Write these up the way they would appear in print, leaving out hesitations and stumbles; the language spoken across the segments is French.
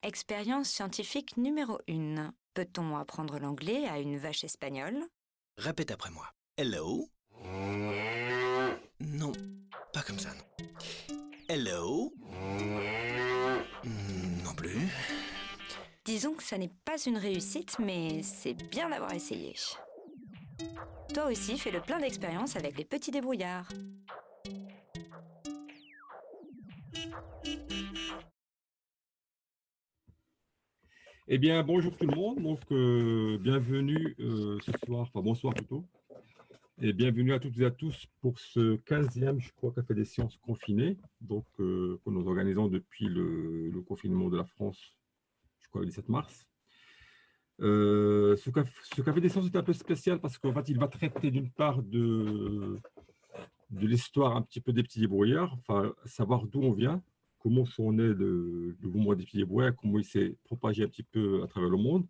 Expérience scientifique numéro 1. Peut-on apprendre l'anglais à une vache espagnole? Répète après moi. Hello. Non, pas comme ça, non. Hello. Non plus. Disons que ça n'est pas une réussite, mais c'est bien d'avoir essayé. Toi aussi, fais le plein d'expériences avec les petits débrouillards. Eh bien, bonjour tout le monde. Donc, bienvenue ce soir, enfin bonsoir plutôt, et bienvenue à toutes et à tous pour ce 15e, je crois, Café des sciences confiné, donc que nous organisons depuis le confinement de la France, je crois, le 17 mars. Ce café des sciences est un peu spécial parce qu'en fait, il va traiter d'une part de l'histoire un petit peu des petits débrouillards, enfin, savoir d'où on vient, comment sont nés le mouvement des petits débrouillards, comment il s'est propagé un petit peu à travers le monde.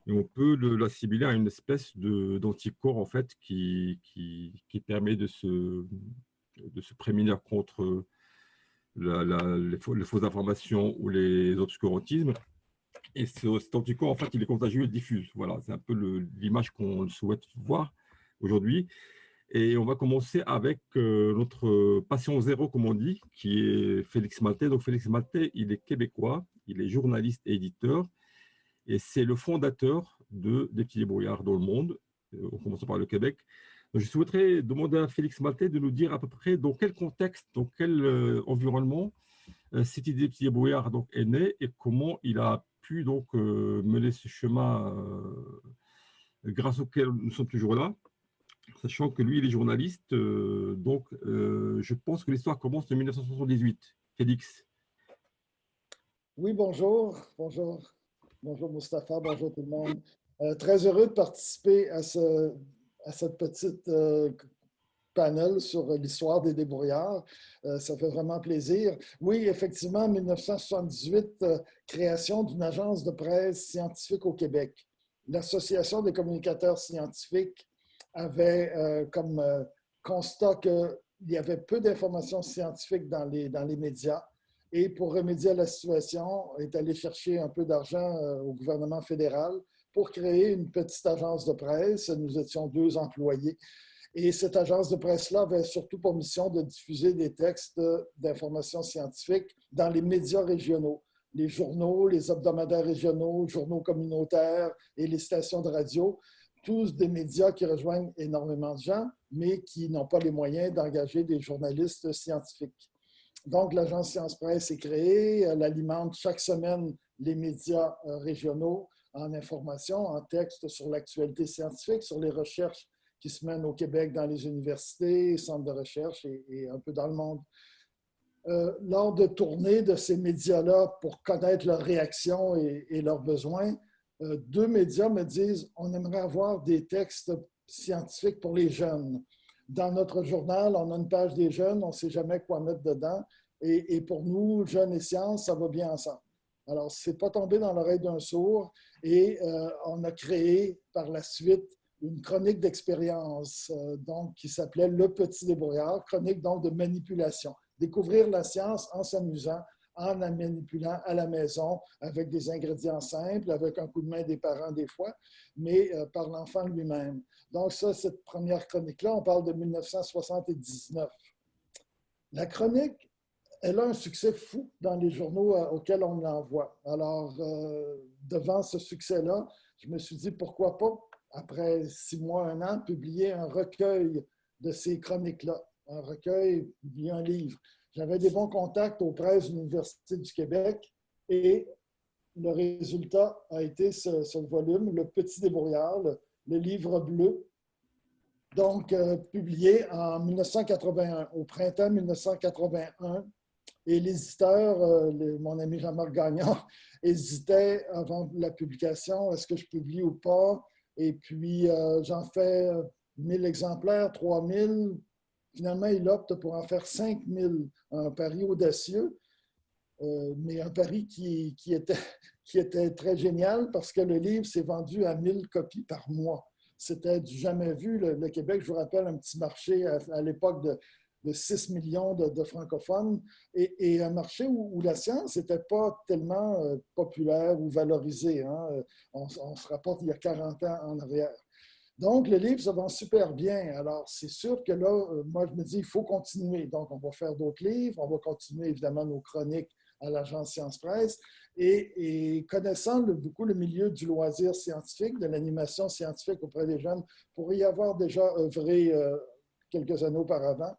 Et on peut l'assimiler à une espèce d'anticorps en fait qui permet de se prémunir contre les fausses informations ou les obscurantismes. Et cet anticorps, en fait, il est contagieux et diffuse. Voilà, c'est un peu l'image qu'on souhaite voir aujourd'hui. Et on va commencer avec notre patient zéro, comme on dit, qui est Félix Maltais. Donc, Félix Maltais, il est québécois, il est journaliste et éditeur. Et c'est le fondateur des petits débrouillards dans le monde, en commençant par le Québec. Donc, je souhaiterais demander à Félix Maltais de nous dire à peu près dans quel contexte, dans quel environnement cette idée des petits débrouillards donc, est née et comment il a pu donc mener ce chemin grâce auquel nous sommes toujours là, sachant que lui, il est journaliste. Je pense que l'histoire commence en 1978. Félix. Oui, bonjour. Bonjour. Bonjour Mustapha, bonjour tout le monde. Très heureux de participer à cette petite panel sur l'histoire des débrouillards. Ça fait vraiment plaisir. Oui, effectivement, en 1978, création d'une agence de presse scientifique au Québec. L'Association des communicateurs scientifiques avait comme constat qu'il y avait peu d'informations scientifiques dans les médias. Et pour remédier à la situation, est allé chercher un peu d'argent au gouvernement fédéral pour créer une petite agence de presse. Nous étions 2 employés. Et cette agence de presse-là avait surtout pour mission de diffuser des textes d'information scientifique dans les médias régionaux, les journaux, les hebdomadaires régionaux, journaux communautaires et les stations de radio, tous des médias qui rejoignent énormément de gens, mais qui n'ont pas les moyens d'engager des journalistes scientifiques. Donc, l'agence Science Presse est créée. Elle alimente chaque semaine les médias régionaux en information, en texte sur l'actualité scientifique, sur les recherches qui se mènent au Québec dans les universités, centres de recherche et un peu dans le monde. Lors de tournées de ces médias-là, pour connaître leurs réactions et leurs besoins, 2 médias me disent « On aimerait avoir des textes scientifiques pour les jeunes. » Dans notre journal, on a une page des jeunes, on ne sait jamais quoi mettre dedans. Et pour nous, jeunes et sciences, ça va bien ensemble. Alors, ce n'est pas tombé dans l'oreille d'un sourd et on a créé par la suite une chronique d'expérience donc, qui s'appelait Le Petit Débrouillard, chronique donc de manipulation. Découvrir la science en s'amusant, en la manipulant à la maison avec des ingrédients simples, avec un coup de main des parents des fois, mais par l'enfant lui-même. Donc ça, cette première chronique-là, on parle de 1979. La chronique, elle a un succès fou dans les journaux auxquels on l'envoie. Alors, devant ce succès-là, je me suis dit, pourquoi pas, après 6 mois, 1 an, publier un recueil de ces chroniques-là, un recueil, publier un livre. J'avais des bons contacts aux presses de l'Université du Québec et le résultat a été ce volume, Le Petit Débrouillard, le livre bleu, donc publié en 1981, au printemps 1981. Et l'éditeur, mon ami Jean-Marc Gagnon, hésitait avant la publication, est-ce que je publie ou pas? Et puis, j'en fais 1000 exemplaires, 3000. Finalement, il opte pour en faire 5000, un pari audacieux, mais un pari qui était très génial parce que le livre s'est vendu à 1000 copies par mois. C'était du jamais vu. Le Québec, je vous rappelle, un petit marché à l'époque de 6 millions de francophones et un marché où la science n'était pas tellement populaire ou valorisée. Hein. On se rapporte il y a 40 ans en arrière. Donc, le livre se vend super bien. Alors, c'est sûr que là, moi, je me dis, il faut continuer. Donc, on va faire d'autres livres. On va continuer, évidemment, nos chroniques à l'agence Science Presse. Et connaissant beaucoup le milieu du loisir scientifique, de l'animation scientifique auprès des jeunes, pour y avoir déjà œuvré quelques années auparavant,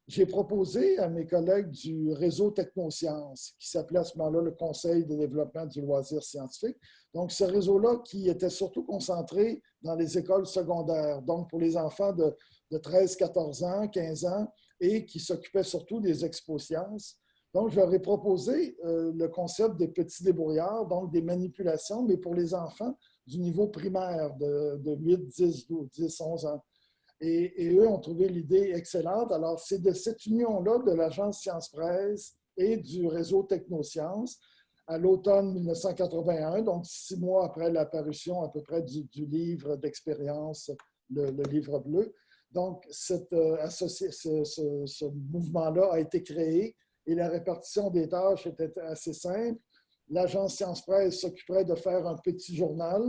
j'ai proposé à mes collègues du réseau Technosciences, qui s'appelait à ce moment-là le Conseil de développement du loisir scientifique. Donc, ce réseau-là qui était surtout concentré dans les écoles secondaires, donc pour les enfants de 13, 14 ans, 15 ans, et qui s'occupait surtout des expos sciences. Donc, je leur ai proposé le concept des petits débrouillards, donc des manipulations, mais pour les enfants du niveau primaire de 8, 10, 12, 10, 11 ans. Et eux ont trouvé l'idée excellente. Alors, c'est de cette union-là de l'agence Science Presse et du réseau Technosciences à l'automne 1981, donc 6 mois après l'apparition à peu près du livre d'expérience, le livre bleu. Donc, ce mouvement-là a été créé et la répartition des tâches était assez simple. L'agence Science Presse s'occuperait de faire un petit journal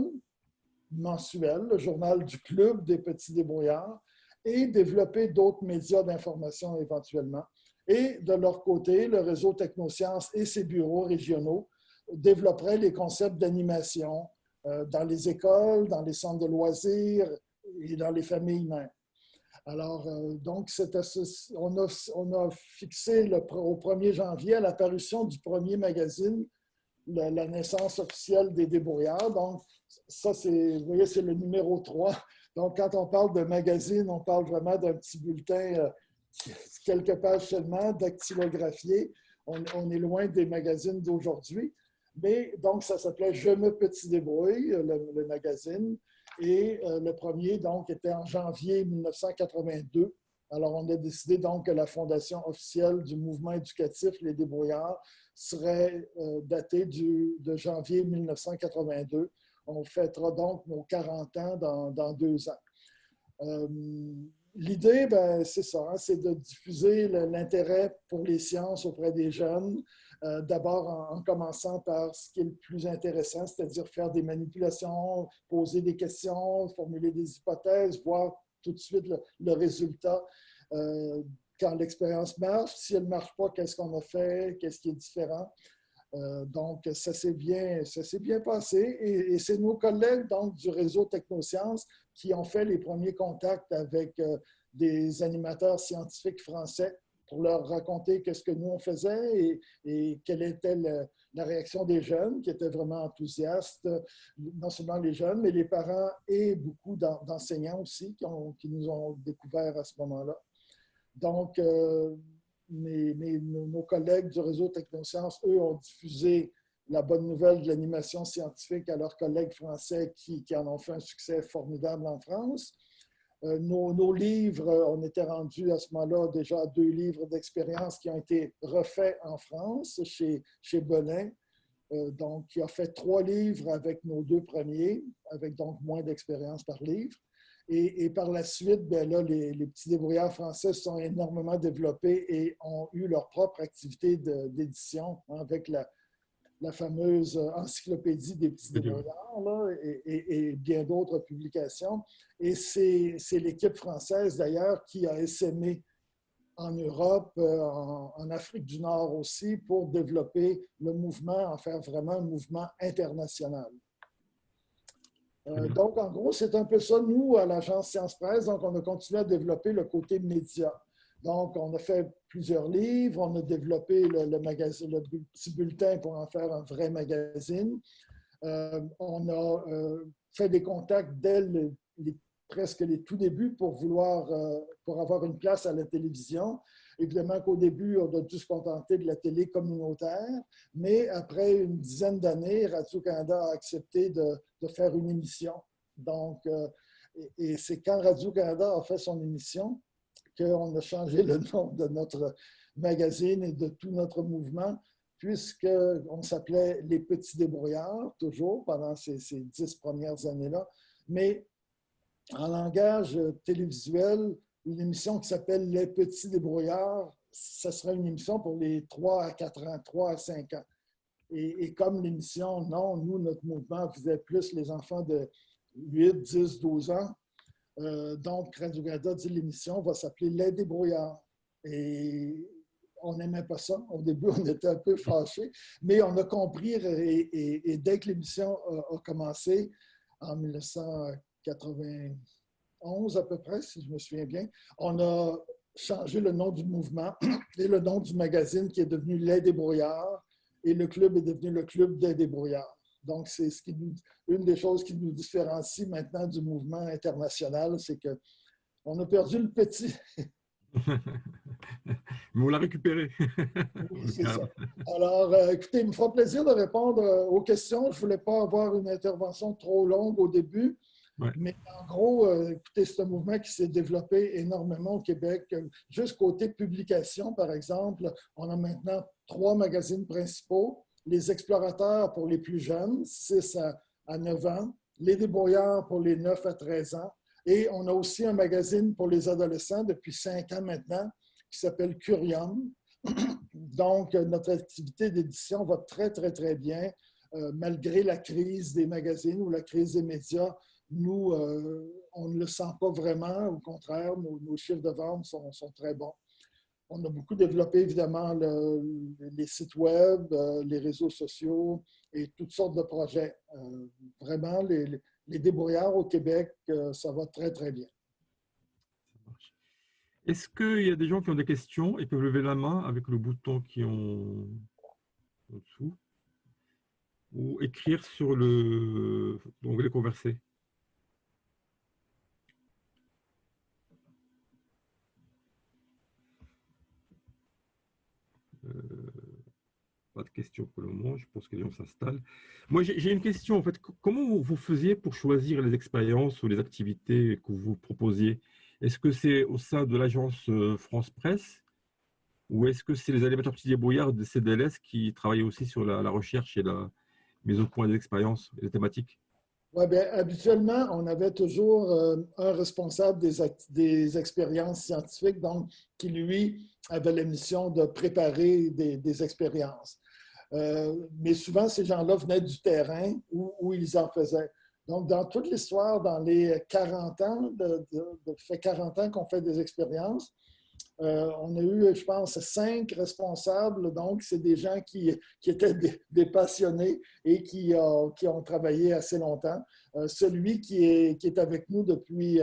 mensuel, le journal du Club des petits débrouillards, et développer d'autres médias d'information éventuellement. Et de leur côté, le réseau Technosciences et ses bureaux régionaux développeraient les concepts d'animation dans les écoles, dans les centres de loisirs et dans les familles même. Alors, donc, on a fixé au 1er janvier à l'apparition du premier magazine, la naissance officielle des débrouillards. Donc, ça, vous voyez, c'est le numéro 3. Donc, quand on parle de magazine, on parle vraiment d'un petit bulletin, quelques pages seulement, dactylographié. On est loin des magazines d'aujourd'hui. Mais donc, ça s'appelait Je me petit débrouille, le magazine. Et le premier, donc, était en janvier 1982. Alors, on a décidé donc que la fondation officielle du mouvement éducatif Les Débrouillards serait datée de janvier 1982. On fêtera donc nos 40 ans dans 2 ans. L'idée, c'est ça, hein, c'est de diffuser l'intérêt pour les sciences auprès des jeunes, d'abord en commençant par ce qui est le plus intéressant, c'est-à-dire faire des manipulations, poser des questions, formuler des hypothèses, voir tout de suite le résultat. Quand l'expérience marche, si elle ne marche pas, qu'est-ce qu'on a fait, qu'est-ce qui est différent. Donc, ça s'est bien passé et c'est nos collègues donc, du réseau Technosciences qui ont fait les premiers contacts avec des animateurs scientifiques français pour leur raconter qu'est-ce que nous on faisait et quelle était la réaction des jeunes qui étaient vraiment enthousiastes, non seulement les jeunes, mais les parents et beaucoup d'enseignants aussi qui nous ont découvert à ce moment-là. Donc, nos collègues du réseau Technosciences, eux, ont diffusé la bonne nouvelle de l'animation scientifique à leurs collègues français qui en ont fait un succès formidable en France. Nos livres, on était rendus à ce moment-là déjà à 2 livres d'expérience qui ont été refaits en France chez Belin. Donc, qui a fait 3 livres avec nos 2 premiers, avec donc moins d'expérience par livre. Et par la suite, là, les petits débrouillards français se sont énormément développés et ont eu leur propre activité d'édition avec la fameuse encyclopédie des petits débrouillards là, et bien d'autres publications. Et c'est l'équipe française, d'ailleurs, qui a essaimé en Europe, en Afrique du Nord aussi, pour développer le mouvement, en faire vraiment un mouvement international. Donc, en gros, c'est un peu ça, nous, à l'agence Science Presse. Donc, on a continué à développer le côté média. Donc, on a fait plusieurs livres, on a développé le magazine, le petit bulletin pour en faire un vrai magazine. On a fait des contacts dès presque les tout débuts pour avoir une place à la télévision. Évidemment qu'au début, on a dû se contenter de la télé communautaire, mais après une dizaine d'années, Radio-Canada a accepté de faire une émission. Donc, et c'est quand Radio-Canada a fait son émission qu'on a changé le nom de notre magazine et de tout notre mouvement, puisqu'on s'appelait Les Petits Débrouillards, toujours, pendant ces 10 premières années-là. Mais en langage télévisuel, une émission qui s'appelle Les Petits Débrouillards. Ce sera une émission pour les 3 à 4 ans, 3 à 5 ans. Et comme l'émission, non, nous, notre mouvement visait plus les enfants de 8, 10, 12 ans. Donc, Radio-Canada dit l'émission va s'appeler Les Débrouillards. Et on n'aimait pas ça. Au début, on était un peu fâchés, mais on a compris et dès que l'émission a commencé, en 1991 à peu près, si je me souviens bien, on a changé le nom du mouvement et le nom du magazine qui est devenu Les Débrouillards et le club est devenu le Club des Débrouillards. Donc, c'est une des choses qui nous différencie maintenant du mouvement international, c'est qu'on a perdu le petit. Mais on l'a récupéré. Oui, c'est ça. Alors, écoutez, il me fera plaisir de répondre aux questions. Je ne voulais pas avoir une intervention trop longue au début. Ouais. Mais en gros, écoutez, c'est un mouvement qui s'est développé énormément au Québec. Juste côté publication, par exemple, on a maintenant 3 magazines principaux. Les Explorateurs pour les plus jeunes, 6 à 9 ans. Les Débrouillards pour les 9 à 13 ans. Et on a aussi un magazine pour les adolescents depuis 5 ans maintenant qui s'appelle Curium. Donc, notre activité d'édition va très, très, très bien. Malgré la crise des magazines ou la crise des médias, nous, on ne le sent pas vraiment. Au contraire, nos chiffres de vente sont très bons. On a beaucoup développé, évidemment, les sites web, les réseaux sociaux et toutes sortes de projets. Vraiment, les débrouillards au Québec, ça va très, très bien. Est-ce qu'il y a des gens qui ont des questions? Ils peuvent lever la main avec le bouton qui est en dessous ou écrire sur l'onglet Converser. Pas de questions pour le moment, je pense que les gens s'installent. Moi, j'ai une question, en fait. Comment vous faisiez pour choisir les expériences ou les activités que vous proposiez? Est-ce que c'est au sein de l'agence France Presse ou est-ce que c'est les animateurs petits débrouillards de CDLS qui travaillent aussi sur la recherche et la mise au point des expériences et des thématiques? Oui, bien, habituellement, on avait toujours un responsable des expériences scientifiques, donc qui, lui, avait la mission de préparer des expériences. Mais souvent, ces gens-là venaient du terrain où ils en faisaient. Donc, dans toute l'histoire, dans les 40 ans, fait 40 ans qu'on fait des expériences, on a eu, je pense, 5 responsables. Donc, c'est des gens qui étaient des passionnés et qui ont travaillé assez longtemps. Celui qui est avec nous depuis,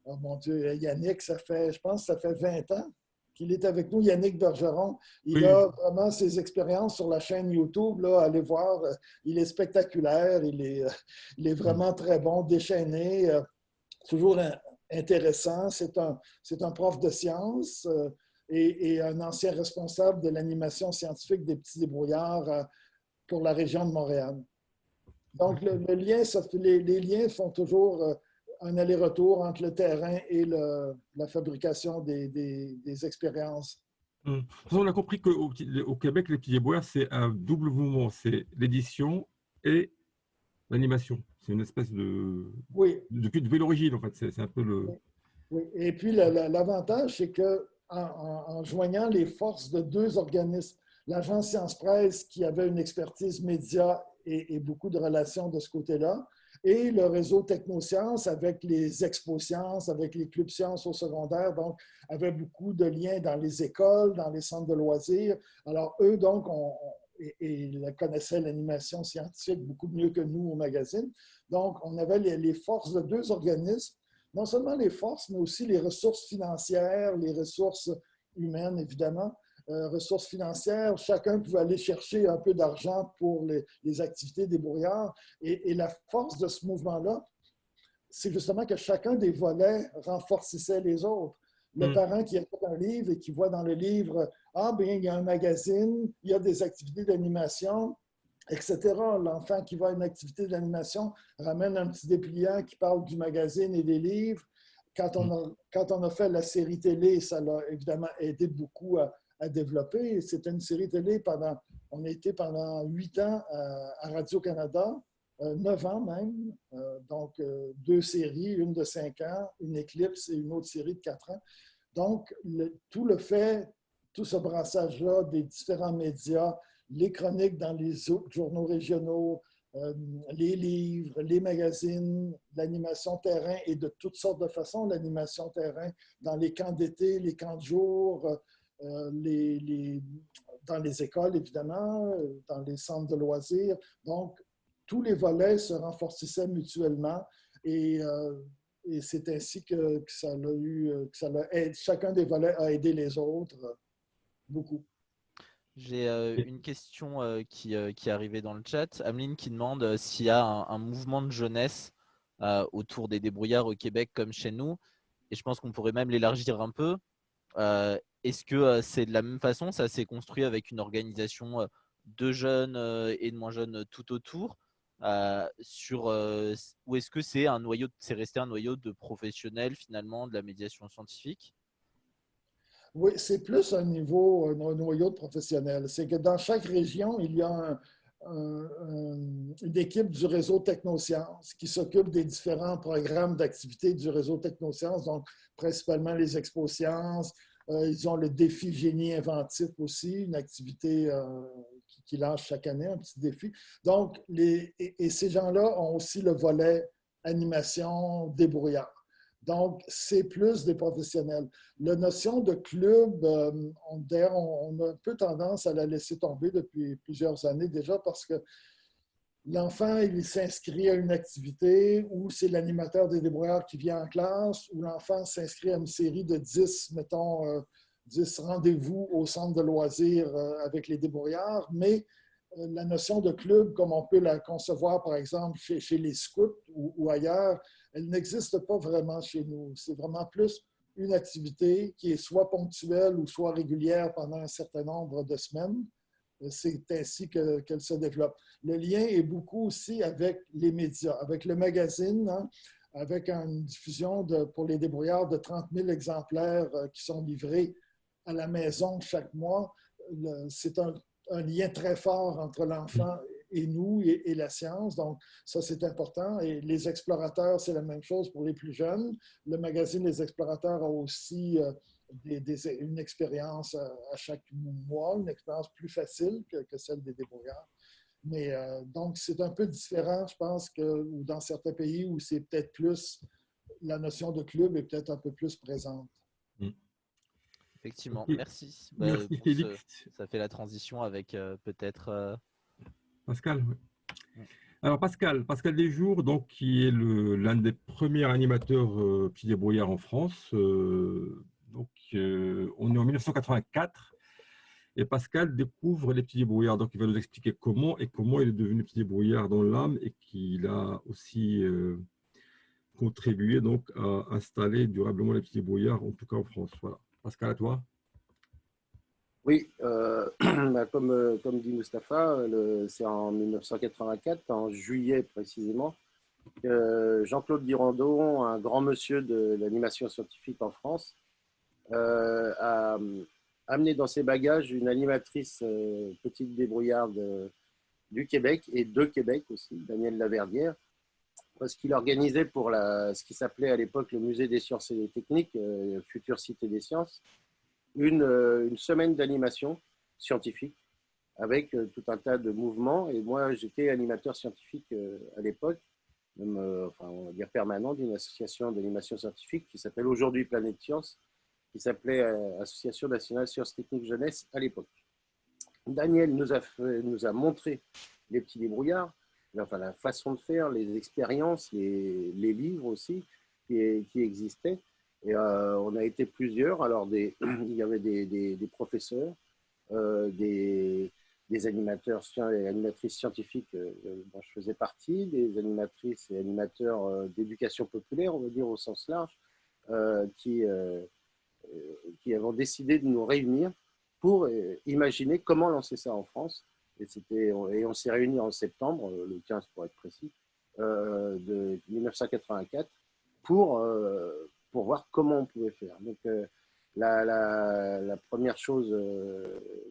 oh mon Dieu, Yannick, je pense que ça fait 20 ans qu'il est avec nous, Yannick Bergeron. Il a vraiment ses expériences sur la chaîne YouTube. Là, allez voir, il est spectaculaire, il est vraiment très bon, déchaîné, toujours intéressant. C'est un prof de sciences et un ancien responsable de l'animation scientifique des petits débrouillards pour la région de Montréal. Donc, le lien, les liens font toujours un aller-retour entre le terrain et la fabrication des expériences. On a compris qu'au Québec, les petits débrouillards, c'est un double mouvement. C'est l'édition et l'animation. C'est une espèce depuis l'origine, en fait. C'est un peu le... Oui. Et puis, l'avantage, c'est qu'en joignant les forces de 2 organismes, l'Agence Science Presse, qui avait une expertise média et beaucoup de relations de ce côté-là, et le réseau Technosciences avec les expos sciences, avec les clubs sciences au secondaire, donc avait beaucoup de liens dans les écoles, dans les centres de loisirs. Alors, eux, donc, ils connaissaient l'animation scientifique beaucoup mieux que nous au magazine. Donc, on avait les forces de 2 organismes, non seulement les forces, mais aussi les ressources financières, les ressources humaines, évidemment. Ressources financières, chacun pouvait aller chercher un peu d'argent pour les activités des débrouillards. Et la force de ce mouvement-là, c'est justement que chacun des volets renforçait les autres. Le parent qui achète un livre et qui voit dans le livre, ah bien, il y a un magazine, il y a des activités d'animation, etc. L'enfant qui voit une activité d'animation ramène un petit dépliant qui parle du magazine et des livres. Quand on a fait la série télé, ça l'a évidemment aidé beaucoup à développer. C'était une série télé on a été pendant 8 ans à Radio-Canada, 9 ans même. Donc, 2 séries, une de 5 ans, une Éclipse et une autre série de 4 ans. Donc, tout ce brassage-là des différents médias, les chroniques dans les journaux régionaux, les livres, les magazines, l'animation terrain et de toutes sortes de façons, l'animation terrain dans les camps d'été, les camps de jour, dans les écoles, évidemment, dans les centres de loisirs. Donc, tous les volets se renforcissaient mutuellement et c'est ainsi que chacun des volets a aidé les autres beaucoup. J'ai une question qui est arrivée dans le chat. Ameline qui demande s'il y a un mouvement de jeunesse autour des débrouillards au Québec comme chez nous. Et je pense qu'on pourrait même l'élargir un peu. Est-ce que c'est de la même façon? Ça s'est construit avec une organisation de jeunes et de moins jeunes tout autour ou est-ce que c'est resté un noyau de professionnels finalement de la médiation scientifique? Oui, c'est plus un noyau de professionnels. C'est que dans chaque région, il y a une équipe du réseau Technosciences qui s'occupe des différents programmes d'activité du réseau Technosciences, donc principalement les Expo-Sciences. Ils ont le défi génie inventif aussi, une activité qui lance chaque année, un petit défi. Donc, et ces gens-là ont aussi le volet animation débrouillard. Donc, c'est plus des professionnels. La notion de club, on a un peu tendance à la laisser tomber depuis plusieurs années déjà parce que l'enfant, il s'inscrit à une activité où c'est l'animateur des débrouillards qui vient en classe, ou l'enfant s'inscrit à une série de 10, mettons, 10 rendez-vous au centre de loisirs avec les débrouillards, mais la notion de club, comme on peut la concevoir, par exemple, chez les scouts ou ailleurs, elle n'existe pas vraiment chez nous. C'est vraiment plus une activité qui est soit ponctuelle ou soit régulière pendant un certain nombre de semaines. C'est ainsi qu'elle se développe. Le lien est beaucoup aussi avec les médias, avec le magazine, hein, avec une diffusion pour les débrouillards de 30 000 exemplaires qui sont livrés à la maison chaque mois. C'est un lien très fort entre l'enfant et nous et la science. Donc, ça, c'est important. Et les explorateurs, c'est la même chose pour les plus jeunes. Le magazine Les Explorateurs a aussi une expérience à chaque mois, une expérience plus facile que celle des débrouillards. Mais donc, c'est un peu différent, je pense, ou dans certains pays où c'est peut-être plus, la notion de club est peut-être un peu plus présente. Effectivement, Okay. merci. Merci Félix. Ça fait la transition avec peut-être… Pascal. Alors Pascal Desjours, donc, qui est l'un des premiers animateurs petits débrouillards en France. On est en 1984 et Pascal découvre les petits débrouillards. Donc il va nous expliquer comment il est devenu petit débrouillard dans l'âme et qu'il a aussi contribué donc à installer durablement les petits débrouillards, en tout cas en France. Voilà. Pascal, à toi. Oui, comme dit Mustapha, c'est en 1984, en juillet précisément, que Jean-Claude Guirandon, un grand monsieur de l'animation scientifique en France, a amené dans ses bagages une animatrice petite débrouillarde du Québec et de Québec aussi, Danielle Laverdière, parce qu'il organisait pour ce qui s'appelait à l'époque le Musée des sciences et des techniques, future Cité des sciences, une semaine d'animation scientifique avec tout un tas de mouvements. Et moi, j'étais animateur scientifique à l'époque, même, on va dire permanent, d'une association d'animation scientifique qui s'appelle aujourd'hui Planète Science, qui s'appelait Association nationale sciences techniques jeunesse à l'époque. Daniel nous a montré les petits débrouillards, enfin, la façon de faire, les expériences, les livres aussi qui existaient. Et on a été plusieurs. Alors, il y avait des professeurs, des animateurs et animatrices scientifiques dont je faisais partie, des animatrices et animateurs d'éducation populaire, on va dire au sens large, qui avons décidé de nous réunir pour imaginer comment lancer ça en France. Et on s'est réunis en septembre, le 15 pour être précis, de 1984, pour voir comment on pouvait faire. Donc, la première chose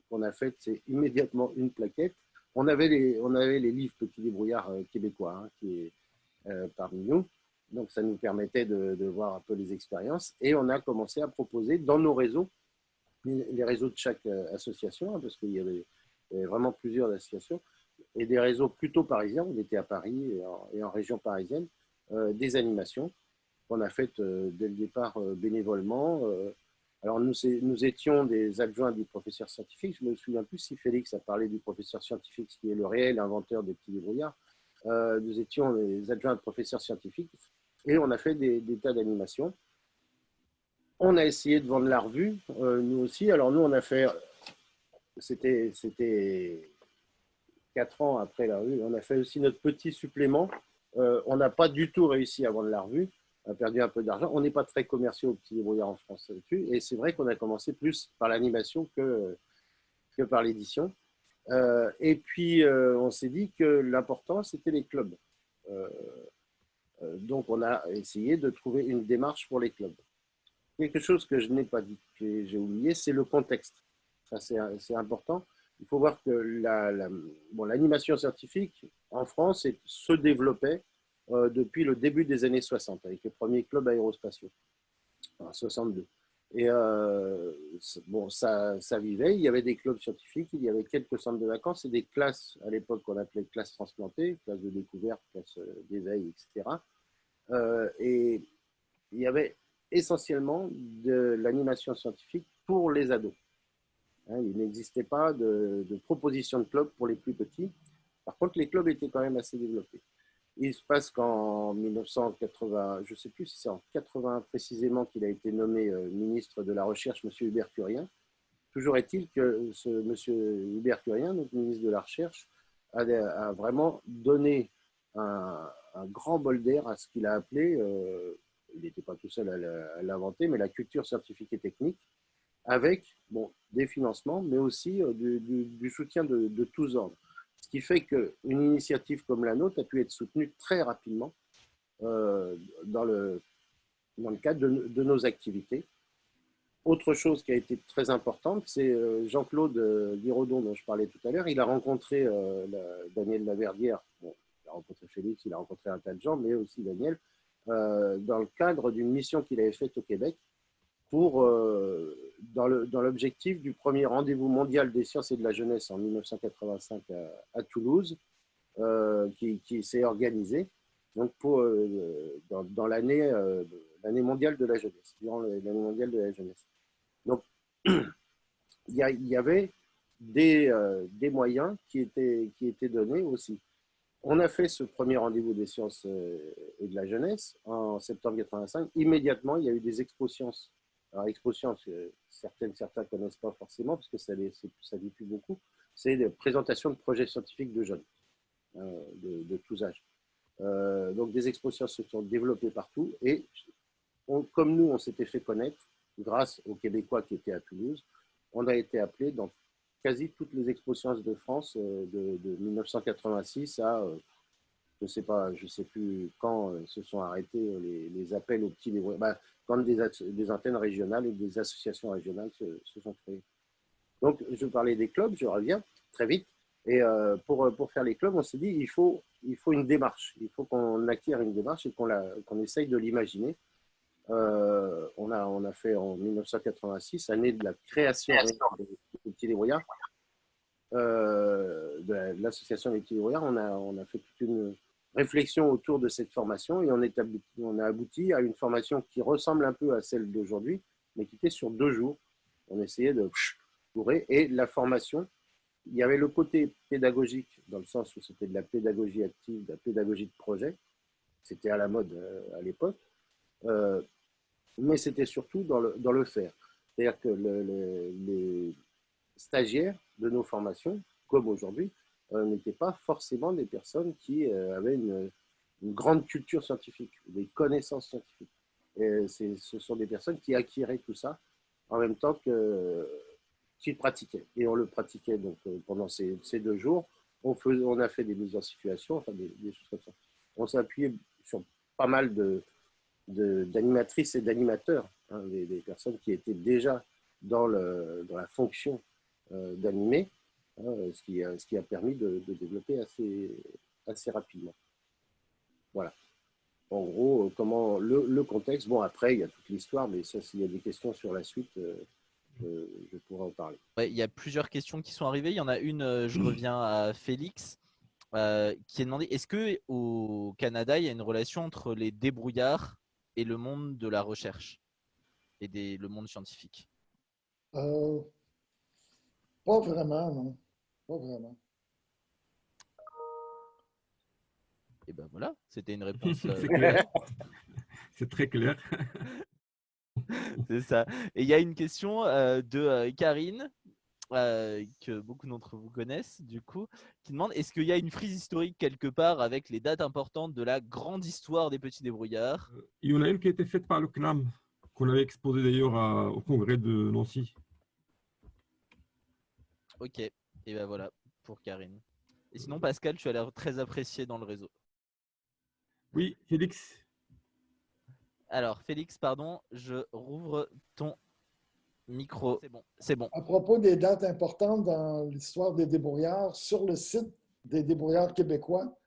qu'on a faite, c'est immédiatement une plaquette On avait les livres Petits débrouillards québécois hein, qui est parmi nous. Donc, ça nous permettait de voir un peu les expériences. Et on a commencé à proposer dans nos réseaux, les réseaux de chaque association, hein, parce qu'il y avait vraiment plusieurs associations, et des réseaux plutôt parisiens, on était à Paris et en région parisienne, des animations qu'on a faites dès le départ bénévolement. Alors nous étions des adjoints du professeur scientifique, je ne me souviens plus si Félix a parlé du professeur scientifique, qui est le réel inventeur des petits débrouillards. Nous étions des adjoints de professeurs scientifiques et on a fait des tas d'animations. On a essayé de vendre la revue, nous aussi. Alors nous on a fait, c'était 4 ans après la revue, on a fait aussi notre petit supplément. On n'a pas du tout réussi à vendre la revue, on a perdu un peu d'argent. On n'est pas très commerciaux aux petits débrouillards en France là-dessus. Et c'est vrai qu'on a commencé plus par l'animation que par l'édition. Et puis, on s'est dit que l'important, c'était les clubs. Donc, on a essayé de trouver une démarche pour les clubs. Quelque chose que je n'ai pas dit, que j'ai oublié, c'est le contexte. Ça, c'est important. Il faut voir que l'animation scientifique en France se développait depuis le début des années 60, avec les premiers clubs aérospatiaux, en 62. Et ça vivait, il y avait des clubs scientifiques, il y avait quelques centres de vacances et des classes, à l'époque qu'on appelait classes transplantées, classes de découverte, classes d'éveil, etc. Et il y avait essentiellement de l'animation scientifique pour les ados. Il n'existait pas de proposition de club pour les plus petits. Par contre, les clubs étaient quand même assez développés. Il se passe qu'en 1980, je ne sais plus si c'est en 80 précisément qu'il a été nommé ministre de la Recherche, M. Hubert Curien. Toujours est-il que ce M. Hubert Curien, donc ministre de la Recherche, a vraiment donné un grand bol d'air à ce qu'il a appelé, il n'était pas tout seul à l'inventer, mais la culture scientifique et technique, avec des financements, mais aussi du soutien de tous ordres. Ce qui fait qu'une initiative comme la nôtre a pu être soutenue très rapidement dans le cadre de nos activités. Autre chose qui a été très importante, c'est Jean-Claude Guiraudon, dont je parlais tout à l'heure. Il a rencontré Daniel Laverdière, il a rencontré Félix, il a rencontré un tas de gens, mais aussi Daniel, dans le cadre d'une mission qu'il avait faite au Québec, dans l'objectif du premier rendez-vous mondial des sciences et de la jeunesse en 1985 à Toulouse, qui s'est organisé donc dans l'année mondiale de la jeunesse, durant l'année mondiale de la jeunesse. Donc, il y avait des moyens qui étaient donnés aussi. On a fait ce premier rendez-vous des sciences et de la jeunesse en septembre 1985. Immédiatement, il y a eu des expo-sciences. Alors, expo-sciences, certains ne connaissent pas forcément parce que ça ne dit plus beaucoup. C'est des présentations de projets scientifiques de jeunes, de tous âges. Donc, des expo-sciences se sont développées partout. Et comme nous, on s'était fait connaître grâce aux Québécois qui étaient à Toulouse, on a été appelés dans quasi toutes les expo-sciences de France de 1986 à, je sais plus quand se sont arrêtés les appels aux petits débrouillards, quand des antennes régionales et des associations régionales se sont créées. Donc, je parlais des clubs, je reviens très vite. Et pour faire les clubs, on s'est dit il faut une démarche. Il faut qu'on acquiert une démarche et qu'on essaye de l'imaginer. On a fait en 1986, année de la création des petits débrouillards, de l'association des petits débrouillards. On a fait toute une réflexion autour de cette formation et on a abouti à une formation qui ressemble un peu à celle d'aujourd'hui, mais qui était sur 2 jours. On essayait de bourrer. Et la formation, il y avait le côté pédagogique, dans le sens où c'était de la pédagogie active, de la pédagogie de projet. C'était à la mode à l'époque. Mais c'était surtout dans le faire. C'est-à-dire que les stagiaires de nos formations, comme aujourd'hui, n'étaient pas forcément des personnes qui avaient une grande culture scientifique, des connaissances scientifiques. Et ce sont des personnes qui acquéraient tout ça en même temps qu'ils pratiquaient. Et on le pratiquait donc pendant ces 2 jours. On a fait des mises en situation, enfin des choses comme ça. On s'est appuyé sur pas mal d'animatrices et d'animateurs, des personnes qui étaient déjà dans la fonction d'animer. ce qui a permis de développer assez rapidement. Voilà. En gros, comment le contexte. Bon, après, il y a toute l'histoire, mais ça, s'il y a des questions sur la suite, je pourrais en parler. Ouais, il y a plusieurs questions qui sont arrivées. Il y en a une, je reviens à Félix, qui est demandé est-ce qu'au Canada, il y a une relation entre les débrouillards et le monde de la recherche et le monde scientifique? Pas vraiment, non. Pas vraiment. Et ben voilà, c'était une réponse. C'est clair. C'est très clair. C'est ça. Et il y a une question de Karine, que beaucoup d'entre vous connaissent, du coup, qui demande est-ce qu'il y a une frise historique quelque part avec les dates importantes de la grande histoire des petits débrouillards? Il y en a une qui a été faite par le CNAM, qu'on avait exposée d'ailleurs au congrès de Nancy. Ok, et ben voilà pour Karine. Et sinon, Pascal, tu as l'air très apprécié dans le réseau. Oui, Félix. Alors, Félix, pardon, je rouvre ton micro. C'est bon, c'est bon. À propos des dates importantes dans l'histoire des débrouillards, sur le site des débrouillards québécois,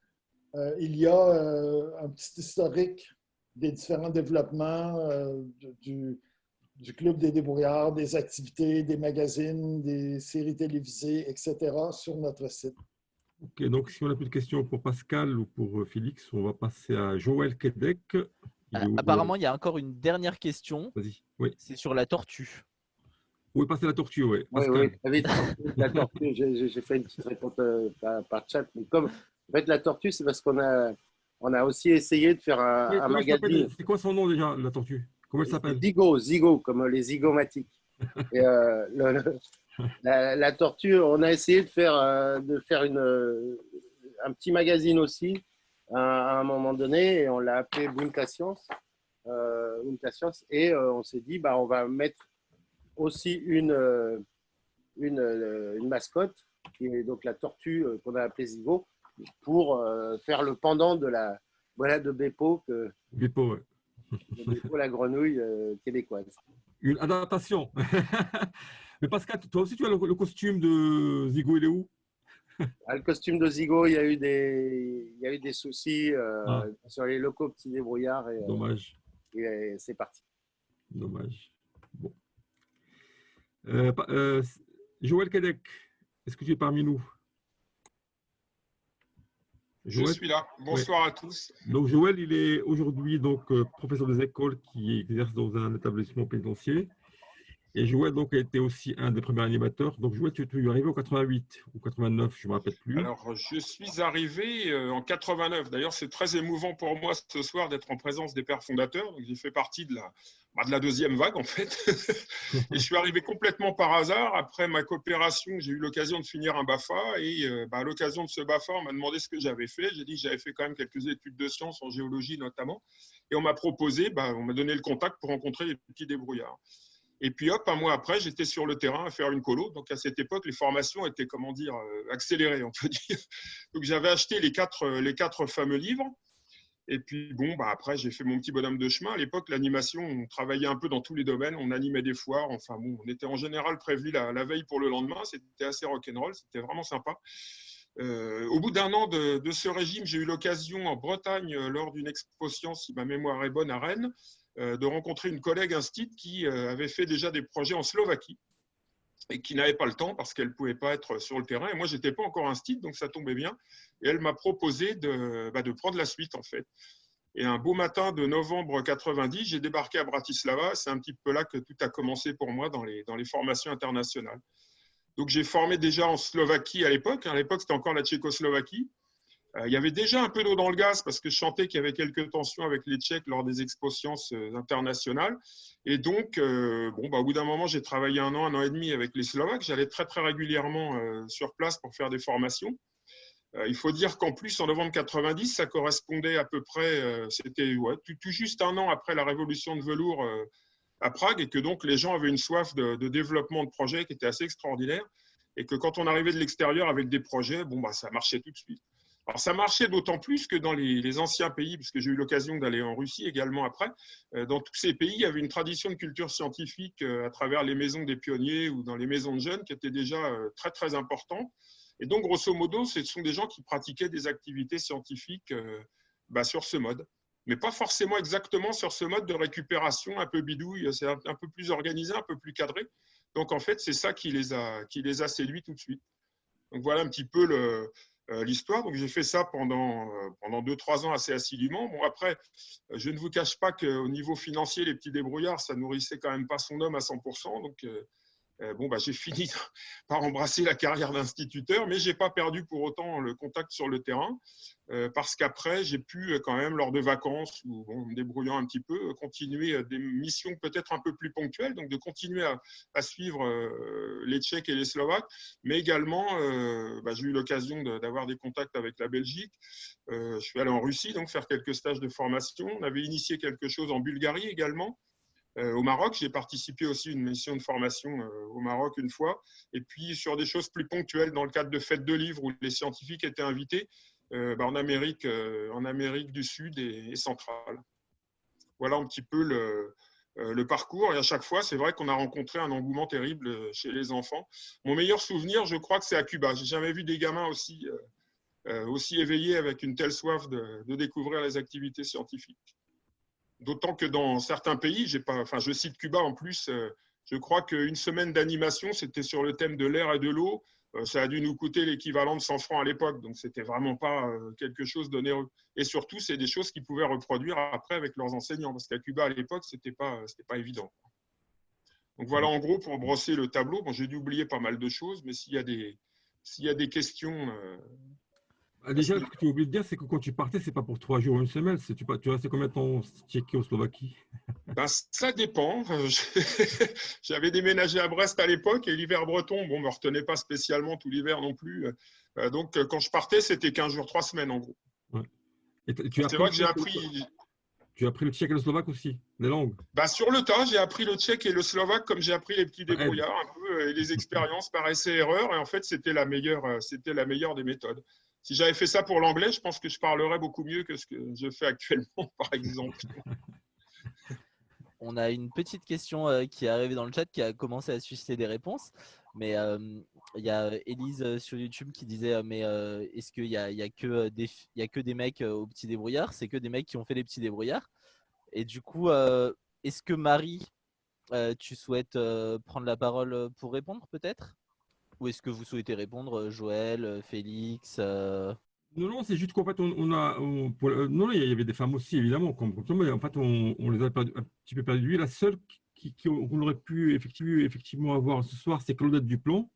il y a un petit historique des différents développements du Club des débrouillards, des activités, des magazines, des séries télévisées, etc. sur notre site. Ok, donc si on n'a plus de questions pour Pascal ou pour Félix, on va passer à Joël Québec. Apparemment, il y a encore une dernière question. Vas-y, oui. C'est sur la tortue. Oui, passer la tortue, oui. Oui, oui, très vite. La tortue, j'ai fait une petite réponse par chat. Mais comme, en fait, la tortue, c'est parce qu'on a aussi essayé de faire un magazine. C'est quoi son nom déjà, la tortue? Comment elle s'appelle? Zigo, comme les zygomatiques. Et la tortue, on a essayé de faire un petit magazine aussi à un moment donné, et on l'a appelé Bunta Science. Et on s'est dit, bah, on va mettre aussi une mascotte, qui est donc la tortue qu'on a appelée Zigo, pour faire le pendant de Beppo, Beppo, ouais. Beppo, la grenouille québécoise. Une adaptation. Mais Pascal, toi aussi, tu as le costume de Zigo, il est où? Le costume de Zigo, il y a eu des soucis sur les locaux petits débrouillards. Dommage. Et c'est parti. Dommage. Bon. Joël Québec, est-ce que tu es parmi nous? Joël? Je suis là. Bonsoir à tous. Donc Joël, il est aujourd'hui professeur des écoles qui exerce dans un établissement pénitentiaire. Et Joël donc a été aussi un des premiers animateurs. Donc Joël, tu es arrivé en 88 ou 89, je ne me rappelle plus. Alors je suis arrivé en 89. D'ailleurs, c'est très émouvant pour moi ce soir d'être en présence des pères fondateurs. J'ai fait partie de la deuxième vague en fait. Et je suis arrivé complètement par hasard. Après ma coopération, j'ai eu l'occasion de finir un BAFA. Et à l'occasion de ce BAFA, on m'a demandé ce que j'avais fait. J'ai dit que j'avais fait quand même quelques études de sciences en géologie notamment. Et on m'a proposé, on m'a donné le contact pour rencontrer les petits débrouillards. Et puis hop, un mois après, j'étais sur le terrain à faire une colo. Donc à cette époque, les formations étaient, accélérées, on peut dire. Donc j'avais acheté les quatre fameux livres. Et puis après, j'ai fait mon petit bonhomme de chemin. À l'époque, l'animation, on travaillait un peu dans tous les domaines. On animait des foires. Enfin on était en général prévu la veille pour le lendemain. C'était assez rock'n'roll. C'était vraiment sympa. Au bout d'un an de ce régime, j'ai eu l'occasion en Bretagne, lors d'une expo science, si ma mémoire est bonne, à Rennes, de rencontrer une collègue instit qui avait fait déjà des projets en Slovaquie et qui n'avait pas le temps parce qu'elle ne pouvait pas être sur le terrain. Et moi, je n'étais pas encore instit, donc ça tombait bien. Et elle m'a proposé de prendre la suite, en fait. Et un beau matin de novembre 90, j'ai débarqué à Bratislava. C'est un petit peu là que tout a commencé pour moi dans les formations internationales. Donc, j'ai formé déjà en Slovaquie à l'époque. À l'époque, c'était encore la Tchécoslovaquie. Il y avait déjà un peu d'eau dans le gaz parce que je sentais qu'il y avait quelques tensions avec les Tchèques lors des expos sciences internationales. Et donc, au bout d'un moment, j'ai travaillé un an et demi avec les Slovaques. J'allais très, très régulièrement sur place pour faire des formations. Il faut dire qu'en plus, en novembre 90, ça correspondait à peu près, c'était tout juste un an après la révolution de velours à Prague, et que donc les gens avaient une soif de développement de projets qui était assez extraordinaire. Et que quand on arrivait de l'extérieur avec des projets, ça marchait tout de suite. Alors, ça marchait d'autant plus que dans les anciens pays, puisque j'ai eu l'occasion d'aller en Russie également après, dans tous ces pays, il y avait une tradition de culture scientifique à travers les maisons des pionniers ou dans les maisons de jeunes qui était déjà très, très importante. Et donc, grosso modo, ce sont des gens qui pratiquaient des activités scientifiques sur ce mode. Mais pas forcément exactement sur ce mode de récupération un peu bidouille. C'est un peu plus organisé, un peu plus cadré. Donc, en fait, c'est ça qui les a séduits tout de suite. Donc, voilà un petit peu l'histoire. Donc, j'ai fait ça pendant 2-3 ans assez assidûment. Bon, après, je ne vous cache pas qu'au niveau financier, les petits débrouillards, ça nourrissait quand même pas son homme à 100%. Donc, j'ai fini par embrasser la carrière d'instituteur, mais je n'ai pas perdu pour autant le contact sur le terrain, parce qu'après, j'ai pu quand même, lors de vacances, ou me débrouillant un petit peu, continuer des missions peut-être un peu plus ponctuelles, donc de continuer à suivre les Tchèques et les Slovaques, mais également, j'ai eu l'occasion d'avoir des contacts avec la Belgique. Je suis allé en Russie, donc faire quelques stages de formation. On avait initié quelque chose en Bulgarie également. Au Maroc, j'ai participé aussi à une mission de formation au Maroc une fois, et puis sur des choses plus ponctuelles dans le cadre de fêtes de livres où les scientifiques étaient invités en Amérique du Sud et centrale. Voilà un petit peu le parcours, et à chaque fois, c'est vrai qu'on a rencontré un engouement terrible chez les enfants. Mon meilleur souvenir, je crois que c'est à Cuba. J'ai jamais vu des gamins aussi éveillés avec une telle soif de découvrir les activités scientifiques. D'autant que dans certains pays, je cite Cuba en plus, je crois qu'une semaine d'animation, c'était sur le thème de l'air et de l'eau. Ça a dû nous coûter l'équivalent de 100 francs à l'époque, donc c'était vraiment pas quelque chose d'onéreux. Et surtout, c'est des choses qu'ils pouvaient reproduire après avec leurs enseignants, parce qu'à Cuba, à l'époque, c'était pas évident. Donc voilà, en gros, pour brosser le tableau. Bon, j'ai dû oublier pas mal de choses, mais s'il y a des questions… Déjà, ce que tu as oublié de dire, c'est que quand tu partais, c'est pas pour 3 jours ou une semaine. Tu restais combien de temps en Tchéquie-Slovaquie? Ça dépend. J'avais déménagé à Brest à l'époque et l'hiver breton, me retenait pas spécialement tout l'hiver non plus. Donc, quand je partais, c'était 15 jours, 3 semaines en gros. Ouais. C'est vrai que j'ai appris… Tu as appris le tchèque et le slovaque aussi, les langues? Sur le tas, j'ai appris le tchèque et le slovaque comme j'ai appris les petits débrouillards un peu, et les expériences par essai-erreur. Et en fait, c'était la meilleure des méthodes. Si j'avais fait ça pour l'anglais, je pense que je parlerais beaucoup mieux que ce que je fais actuellement, par exemple. On a une petite question qui est arrivée dans le chat qui a commencé à susciter des réponses. Mais il y a Élise sur YouTube qui disait mais est-ce qu'il y a que des mecs aux petits débrouillards? C'est que des mecs qui ont fait les petits débrouillards. Et du coup, est-ce que Marie, tu souhaites prendre la parole pour répondre peut-être? Ou est-ce que vous souhaitez répondre, Joël, Félix Non, c'est juste qu'en fait, non, il y avait des femmes aussi, évidemment, comme toi, mais en fait, on les a un petit peu perdues. La seule qu'on aurait pu effectivement avoir ce soir, c'est Claudette Duplan.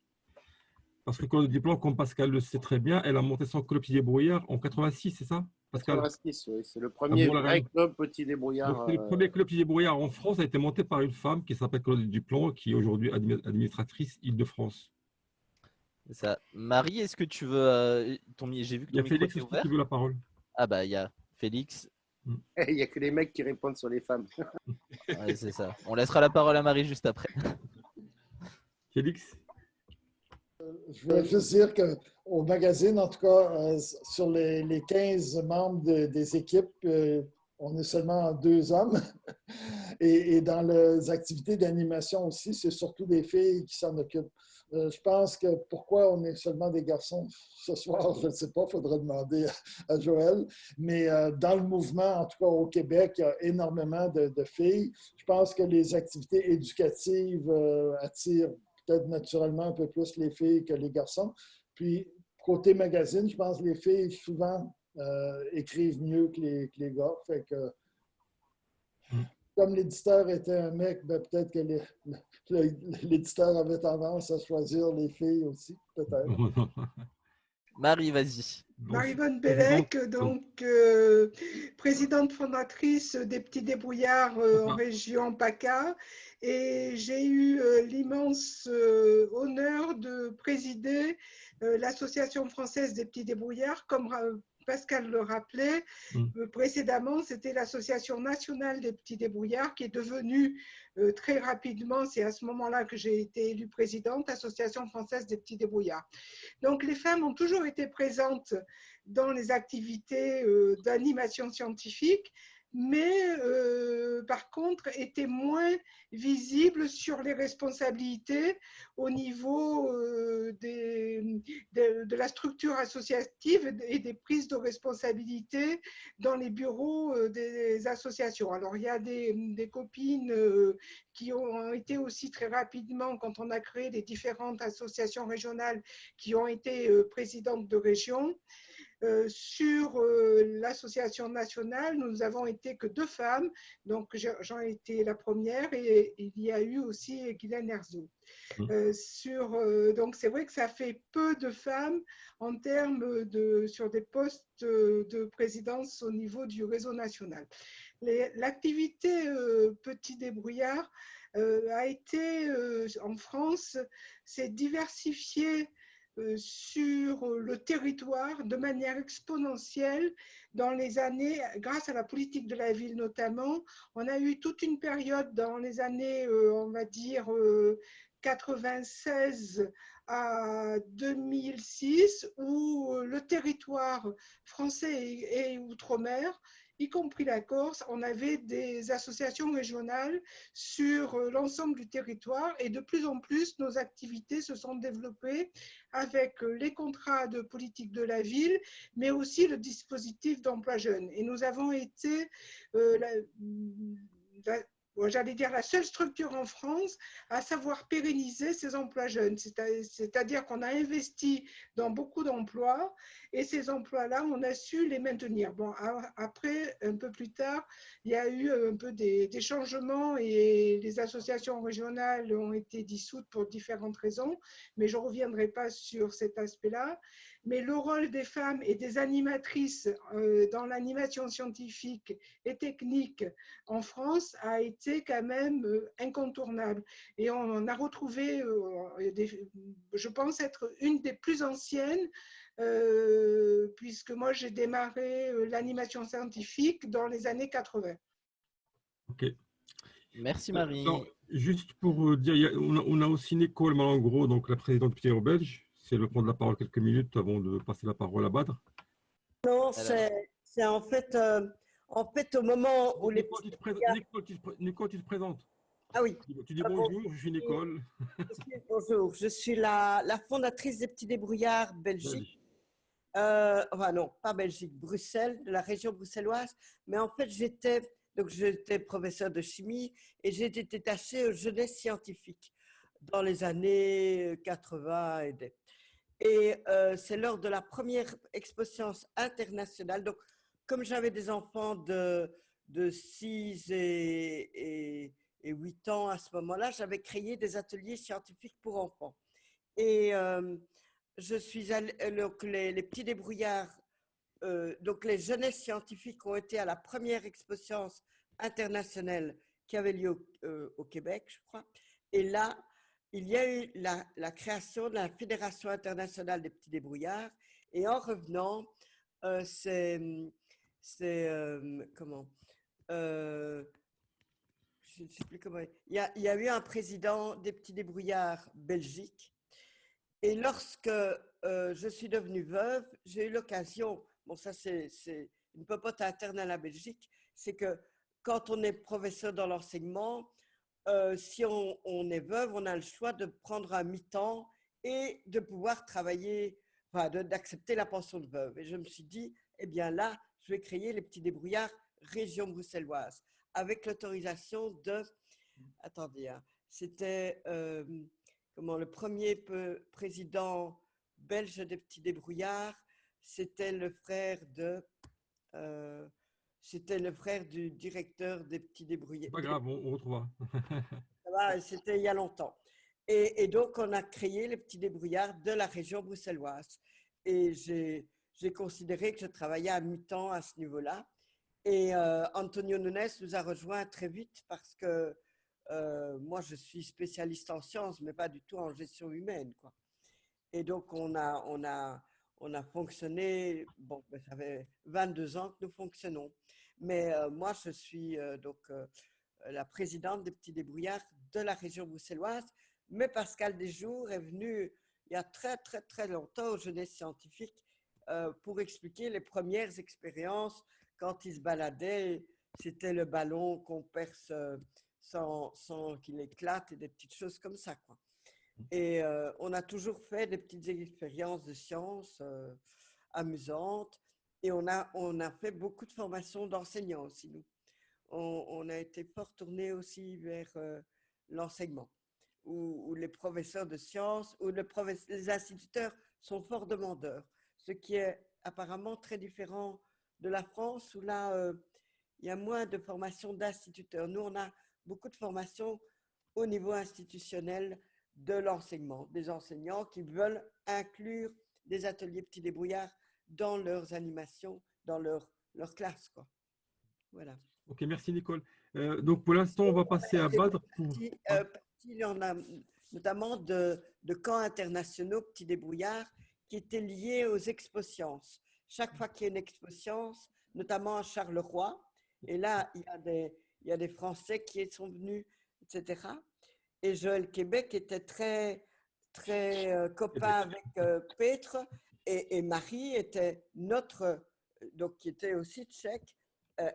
Parce que Claudette Duplan, comme Pascal le sait très bien, elle a monté son club Petit Débrouillard en 86, c'est ça, Pascal? 86, oui, c'est le premier vrai club Petit Débrouillard. Le premier club Petit Débrouillard en France a été monté par une femme qui s'appelle Claudette Duplan, qui est aujourd'hui administratrice Île-de-France. Ça. Marie, est-ce que tu veux j'ai vu que ton micro était ouvert. Qui veut la parole. Ah bah il y a Félix. Il n'y a que les mecs qui répondent sur les femmes. Ouais, c'est ça. On laissera la parole à Marie juste après. Félix? Je voulais juste dire qu'au magazine, en tout cas, sur les 15 membres des équipes, on est seulement 2 hommes. Et dans les activités d'animation aussi, c'est surtout des filles qui s'en occupent. Je pense que pourquoi on est seulement des garçons ce soir, je ne sais pas, il faudra demander à Joël. Mais dans le mouvement, en tout cas au Québec, il y a énormément de filles. Je pense que les activités éducatives attirent peut-être naturellement un peu plus les filles que les garçons. Puis, côté magazine, je pense que les filles, souvent, écrivent mieux que les gars. Fait que, comme l'éditeur était un mec, peut-être que l'éditeur avait tendance à choisir les filles aussi, peut-être. Marie, vas-y. Marie-Vonne Bellec, donc présidente fondatrice des Petits Débrouillards en région PACA. Et j'ai eu l'immense honneur de présider l'Association française des Petits Débrouillards, comme Pascal le rappelait. Précédemment, c'était l'Association nationale des Petits Débrouillards qui est devenue très rapidement, c'est à ce moment-là que j'ai été élue présidente, l'Association française des Petits Débrouillards. Donc, les femmes ont toujours été présentes dans les activités d'animation scientifique, mais par contre était moins visible sur les responsabilités au niveau de la structure associative et des prises de responsabilité dans les bureaux des associations. Alors il y a des copines qui ont été aussi très rapidement, quand on a créé les différentes associations régionales, qui ont été présidentes de région. Sur l'association nationale, nous avons été que 2 femmes, donc j'en ai été la première et il y a eu aussi Guylaine Herzog. Donc c'est vrai que ça fait peu de femmes en termes sur des postes de présidence au niveau du réseau national. L'activité Petit Débrouillard a été en France, s'est diversifiée sur le territoire de manière exponentielle dans les années, grâce à la politique de la ville notamment. On a eu toute une période dans les années, on va dire, 96 à 2006, où le territoire français et outre-mer, y compris la Corse, on avait des associations régionales sur l'ensemble du territoire et de plus en plus, nos activités se sont développées avec les contrats de politique de la ville, mais aussi le dispositif d'emploi jeune. Et nous avons été j'allais dire la seule structure en France à savoir pérenniser ces emplois jeunes. C'est-à-dire qu'on a investi dans beaucoup d'emplois et ces emplois-là, on a su les maintenir. Bon, après, un peu plus tard, il y a eu un peu des changements et les associations régionales ont été dissoutes pour différentes raisons, mais je ne reviendrai pas sur cet aspect-là. Mais le rôle des femmes et des animatrices dans l'animation scientifique et technique en France a été quand même incontournable. Et on a retrouvé, je pense être une des plus anciennes, puisque moi j'ai démarré l'animation scientifique dans les années 80. Ok. Merci Marie. Alors, juste pour dire, on a aussi Nicole Malangro, donc la présidente du Petit Débrouillard belge. Si elle veut prendre la parole quelques minutes avant de passer la parole à Badr. Non, c'est en fait au moment où les Nicole, tu te présentes. Ah oui. Tu dis bonjour, je suis Nicole. Bonjour, je suis la fondatrice des Petits Débrouillards Belgique. Enfin non, pas Belgique, Bruxelles, de la région bruxelloise. Mais en fait, j'étais professeur de chimie et j'ai été détachée aux jeunesses scientifiques dans les années 80 et c'est lors de la première exposition internationale. Donc, comme j'avais des enfants de 6 et 8 ans à ce moment-là, j'avais créé des ateliers scientifiques pour enfants. Et je suis allée, donc les petits débrouillards, donc les jeunesses scientifiques ont été à la première exposition internationale qui avait lieu au Québec, je crois. Et là, il y a eu la création de la Fédération internationale des petits débrouillards. Et en revenant, comment je ne sais plus comment. Il y a eu un président des petits débrouillards Belgique. Et lorsque je suis devenue veuve, j'ai eu l'occasion, bon ça c'est une popote interne à la Belgique, c'est que quand on est professeur dans l'enseignement, si on est veuve, on a le choix de prendre un mi-temps et de pouvoir travailler, enfin d'accepter la pension de veuve. Et je me suis dit, eh bien là, je vais créer les petits débrouillards région bruxelloise avec l'autorisation de, attendez, hein, c'était le premier président belge des petits débrouillards, c'était le frère du directeur des petits débrouillards. Pas grave, on retrouvera. C'était il y a longtemps. Et donc, on a créé les petits débrouillards de la région bruxelloise. Et j'ai considéré que je travaillais à mi-temps à ce niveau-là. Et Antonio Nunes nous a rejoints très vite parce que moi, je suis spécialiste en sciences, mais pas du tout en gestion humaine, quoi. Et donc, on a fonctionné, bon, ça fait 22 ans que nous fonctionnons. Mais moi, je suis la présidente des petits débrouillards de la région bruxelloise. Mais Pascal Desjours est venu il y a très, très, très longtemps aux jeunesses scientifiques pour expliquer les premières expériences quand ils se baladaient. C'était le ballon qu'on perce sans qu'il éclate et des petites choses comme ça, quoi. Et on a toujours fait des petites expériences de sciences amusantes. Et on a fait beaucoup de formations d'enseignants aussi, nous. On a été fort tournés aussi vers l'enseignement, où les professeurs de sciences, où les instituteurs sont fort demandeurs, ce qui est apparemment très différent de la France, où là, il y a moins de formation d'instituteurs. Nous, on a beaucoup de formations au niveau institutionnel de l'enseignement, des enseignants qui veulent inclure des ateliers petits débrouillards dans leurs animations, dans leur classe, quoi. Voilà. Ok, merci Nicole. Donc pour l'instant, on va passer à Badr. Il y en a notamment de camps internationaux petits débrouillards qui étaient liés aux expo-sciences. Chaque fois qu'il y a une expo-science, notamment à Charleroi, et là, il y a des Français qui sont venus, etc. Et Joël Québec était très, très copain avec Petre, et Marie était donc qui était aussi tchèque,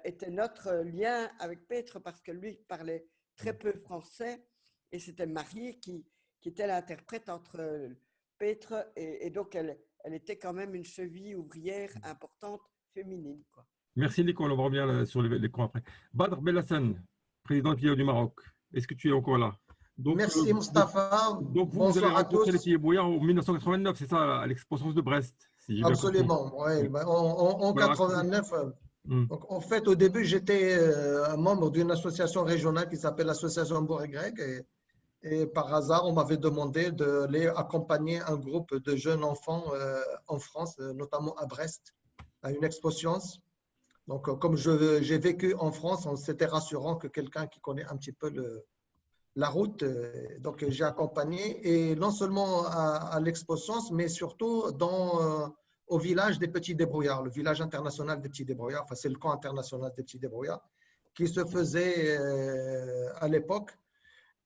était notre lien avec Petre parce que lui parlait très peu français, et c'était Marie qui était l'interprète entre Petre, et donc elle était quand même une cheville ouvrière importante, féminine, quoi. Merci Nicole, on revient sur les camps après. Badr Belhassen, président du Maroc, est-ce que tu es encore là? Donc, merci Mustapha. Donc vous Bonsoir avez à rencontré tous. les petits débrouillards en 1989, c'est ça, à l'exposition de Brest, si j'ai bien compris. Absolument, oui. En Voilà. 89, donc, en fait, au début, j'étais un membre d'une association régionale qui s'appelle l'Association Bourg-et-Grec. Et par hasard, on m'avait demandé d'aller accompagner un groupe de jeunes enfants en France, notamment à Brest, à une exposition. Donc, comme j'ai vécu en France, c'était rassurant que quelqu'un qui connaît un petit peu la route. Donc, j'ai accompagné, et non seulement à l'exposition, mais surtout au village des petits débrouillards, le village international des petits débrouillards, enfin, c'est le camp international des petits débrouillards, qui se faisait à l'époque.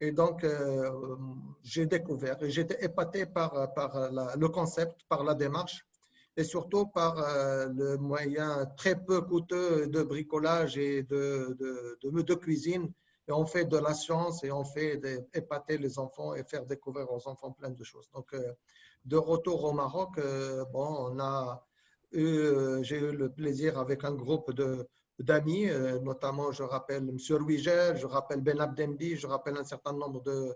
Et donc, j'ai découvert, et j'étais épaté par le concept, par la démarche, et surtout par le moyen très peu coûteux de bricolage et de cuisine. Et on fait de la science, et on fait épater les enfants et faire découvrir aux enfants plein de choses. Donc, de retour au Maroc, j'ai eu le plaisir avec un groupe d'amis, notamment je rappelle M. Louiger, je rappelle Ben Abdembi, je rappelle un certain nombre de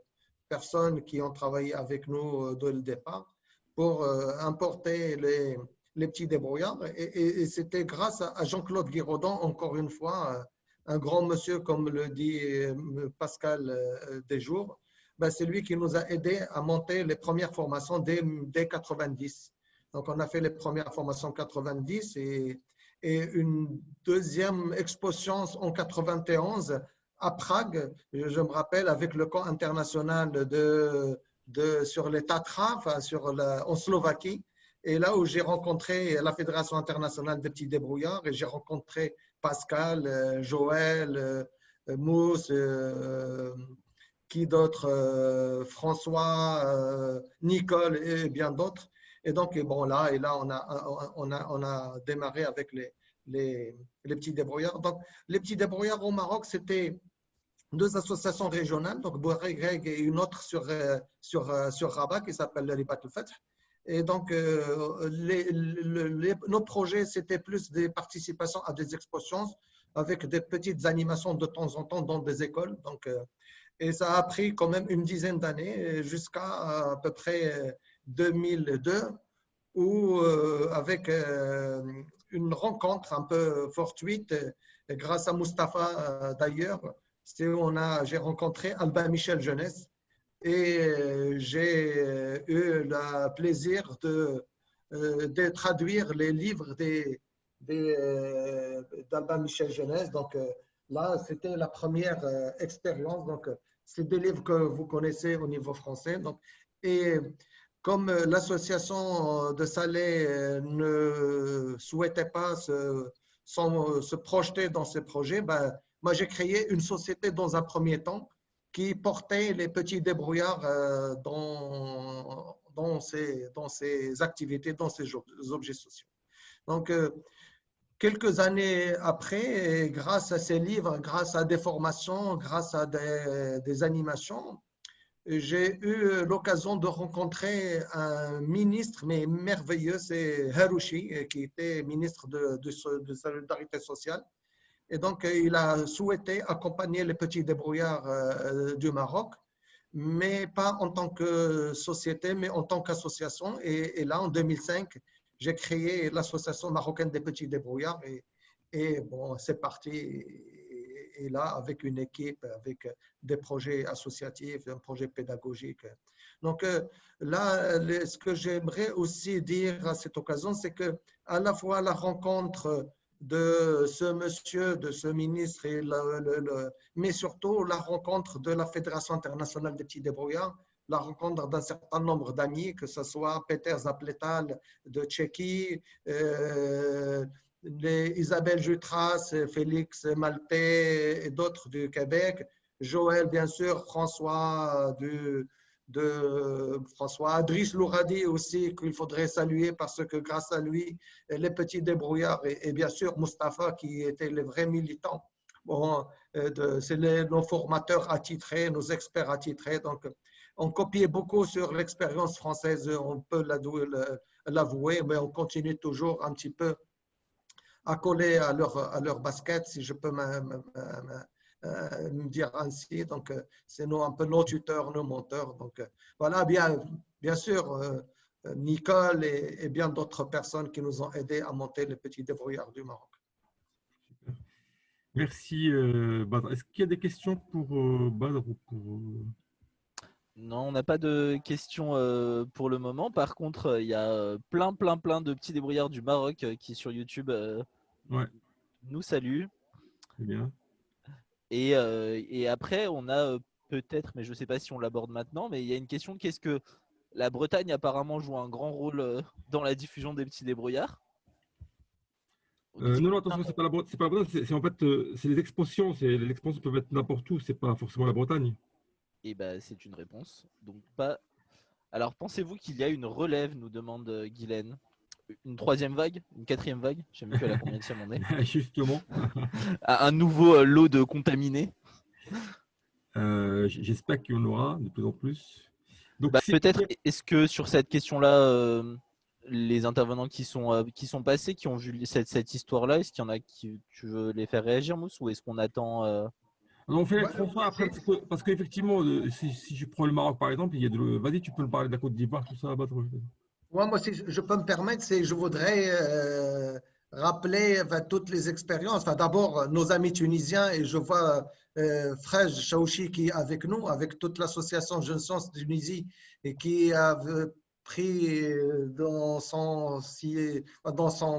personnes qui ont travaillé avec nous dès le départ pour importer les petits débrouillards. Et c'était grâce à Jean-Claude Guiraudon, encore une fois, un grand monsieur, comme le dit Pascal Desjours, c'est lui qui nous a aidés à monter les premières formations dès 90. Donc, on a fait les premières formations en 90 et une deuxième exposition en 91 à Prague, je me rappelle, avec le camp international sur les Tatras, enfin, en Slovaquie. Et là où j'ai rencontré la Fédération internationale des petits débrouillards, et j'ai rencontré Pascal, Joël, Mousse, qui d'autres, François, Nicole et bien d'autres. Et donc, bon, là, on a démarré avec les petits débrouillards. Donc, les petits débrouillards au Maroc, c'était deux associations régionales, donc Bourg-et-Grec et une autre sur Rabat qui s'appelle le Ribat al-Fath. Et donc, nos projets, c'était plus des participations à des expositions avec des petites animations de temps en temps dans des écoles. Donc, et ça a pris quand même une dizaine d'années jusqu'à peu près 2002, où avec une rencontre un peu fortuite, grâce à Mustapha d'ailleurs, j'ai rencontré Albin Michel Jeunesse, et j'ai eu le plaisir de traduire les livres d'Albin Michel Jeunesse. Donc là, c'était la première expérience. Donc, c'est des livres que vous connaissez au niveau français. Donc, et comme l'association de Salé ne souhaitait pas se projeter dans ces projets, moi j'ai créé une société dans un premier temps qui portait les petits débrouillards dans ces activités, dans ces objets sociaux. Donc, quelques années après, grâce à ces livres, grâce à des formations, grâce à des animations, j'ai eu l'occasion de rencontrer un ministre, mais merveilleux, c'est Harouchi, qui était ministre de Solidarité sociale. Et donc, il a souhaité accompagner les petits débrouillards du Maroc, mais pas en tant que société, mais en tant qu'association. Et là, en 2005, j'ai créé l'association marocaine des petits débrouillards. Et bon, c'est parti. Et là, avec une équipe, avec des projets associatifs, un projet pédagogique. Donc là, ce que j'aimerais aussi dire à cette occasion, c'est que à la fois la rencontre de ce monsieur, de ce ministre, mais surtout la rencontre de la Fédération internationale des petits débrouillards, la rencontre d'un certain nombre d'amis, que ce soit Peter Zapletal de Tchéquie, Isabelle Jutras, Félix Maltais et d'autres du Québec, Joël, bien sûr, François François Adriss Louradi aussi, qu'il faudrait saluer parce que grâce à lui, les petits débrouillards et bien sûr Mustapha qui étaient les vrais militants. Bon, c'est nos formateurs attitrés, nos experts attitrés. Donc, on copiait beaucoup sur l'expérience française, on peut l'avouer, mais on continue toujours un petit peu à coller à leur basket, si je peux me dire ainsi. Donc, c'est un peu nos tuteurs, nos menteurs. Donc, voilà, bien sûr, Nicole et bien d'autres personnes qui nous ont aidés à monter les petits débrouillards du Maroc. Merci, Badr. Est-ce qu'il y a des questions pour Badr ou pour… Non, on n'a pas de questions pour le moment. Par contre, il y a plein de petits débrouillards du Maroc qui sur YouTube nous saluent. Très bien. Et après, on a peut-être, mais je ne sais pas si on l'aborde maintenant, mais il y a une question, qu'est-ce que la Bretagne apparemment joue un grand rôle dans la diffusion des petits débrouillards? Non, attention, c'est pas la Bretagne, c'est en fait c'est les expansions. Les expansions peuvent être n'importe où, c'est pas forcément la Bretagne. Et ben, c'est une réponse. Donc pas. Alors, pensez-vous qu'il y a une relève, nous demande Guylaine. Une troisième vague, une quatrième vague, je ne sais même plus à la combien de on est. Justement. Un nouveau lot de contaminés. J'espère qu'il y en aura de plus en plus. Donc, peut-être, est-ce que sur cette question-là, les intervenants qui sont passés, qui ont vu cette histoire-là, est-ce qu'il y en a qui tu veux les faire réagir, Mousse, ou est-ce qu'on attend On fait François après, parce qu'effectivement, si je prends le Maroc par exemple, il y a vas-y, tu peux me parler de la Côte d'Ivoire, tout ça. Moi, si je peux me permettre, je voudrais rappeler toutes les expériences. D'abord, nos amis tunisiens, et je vois Frej Chaouchi qui est avec nous, avec toute l'association Jeunes Sens Tunisie, et qui a pris dans son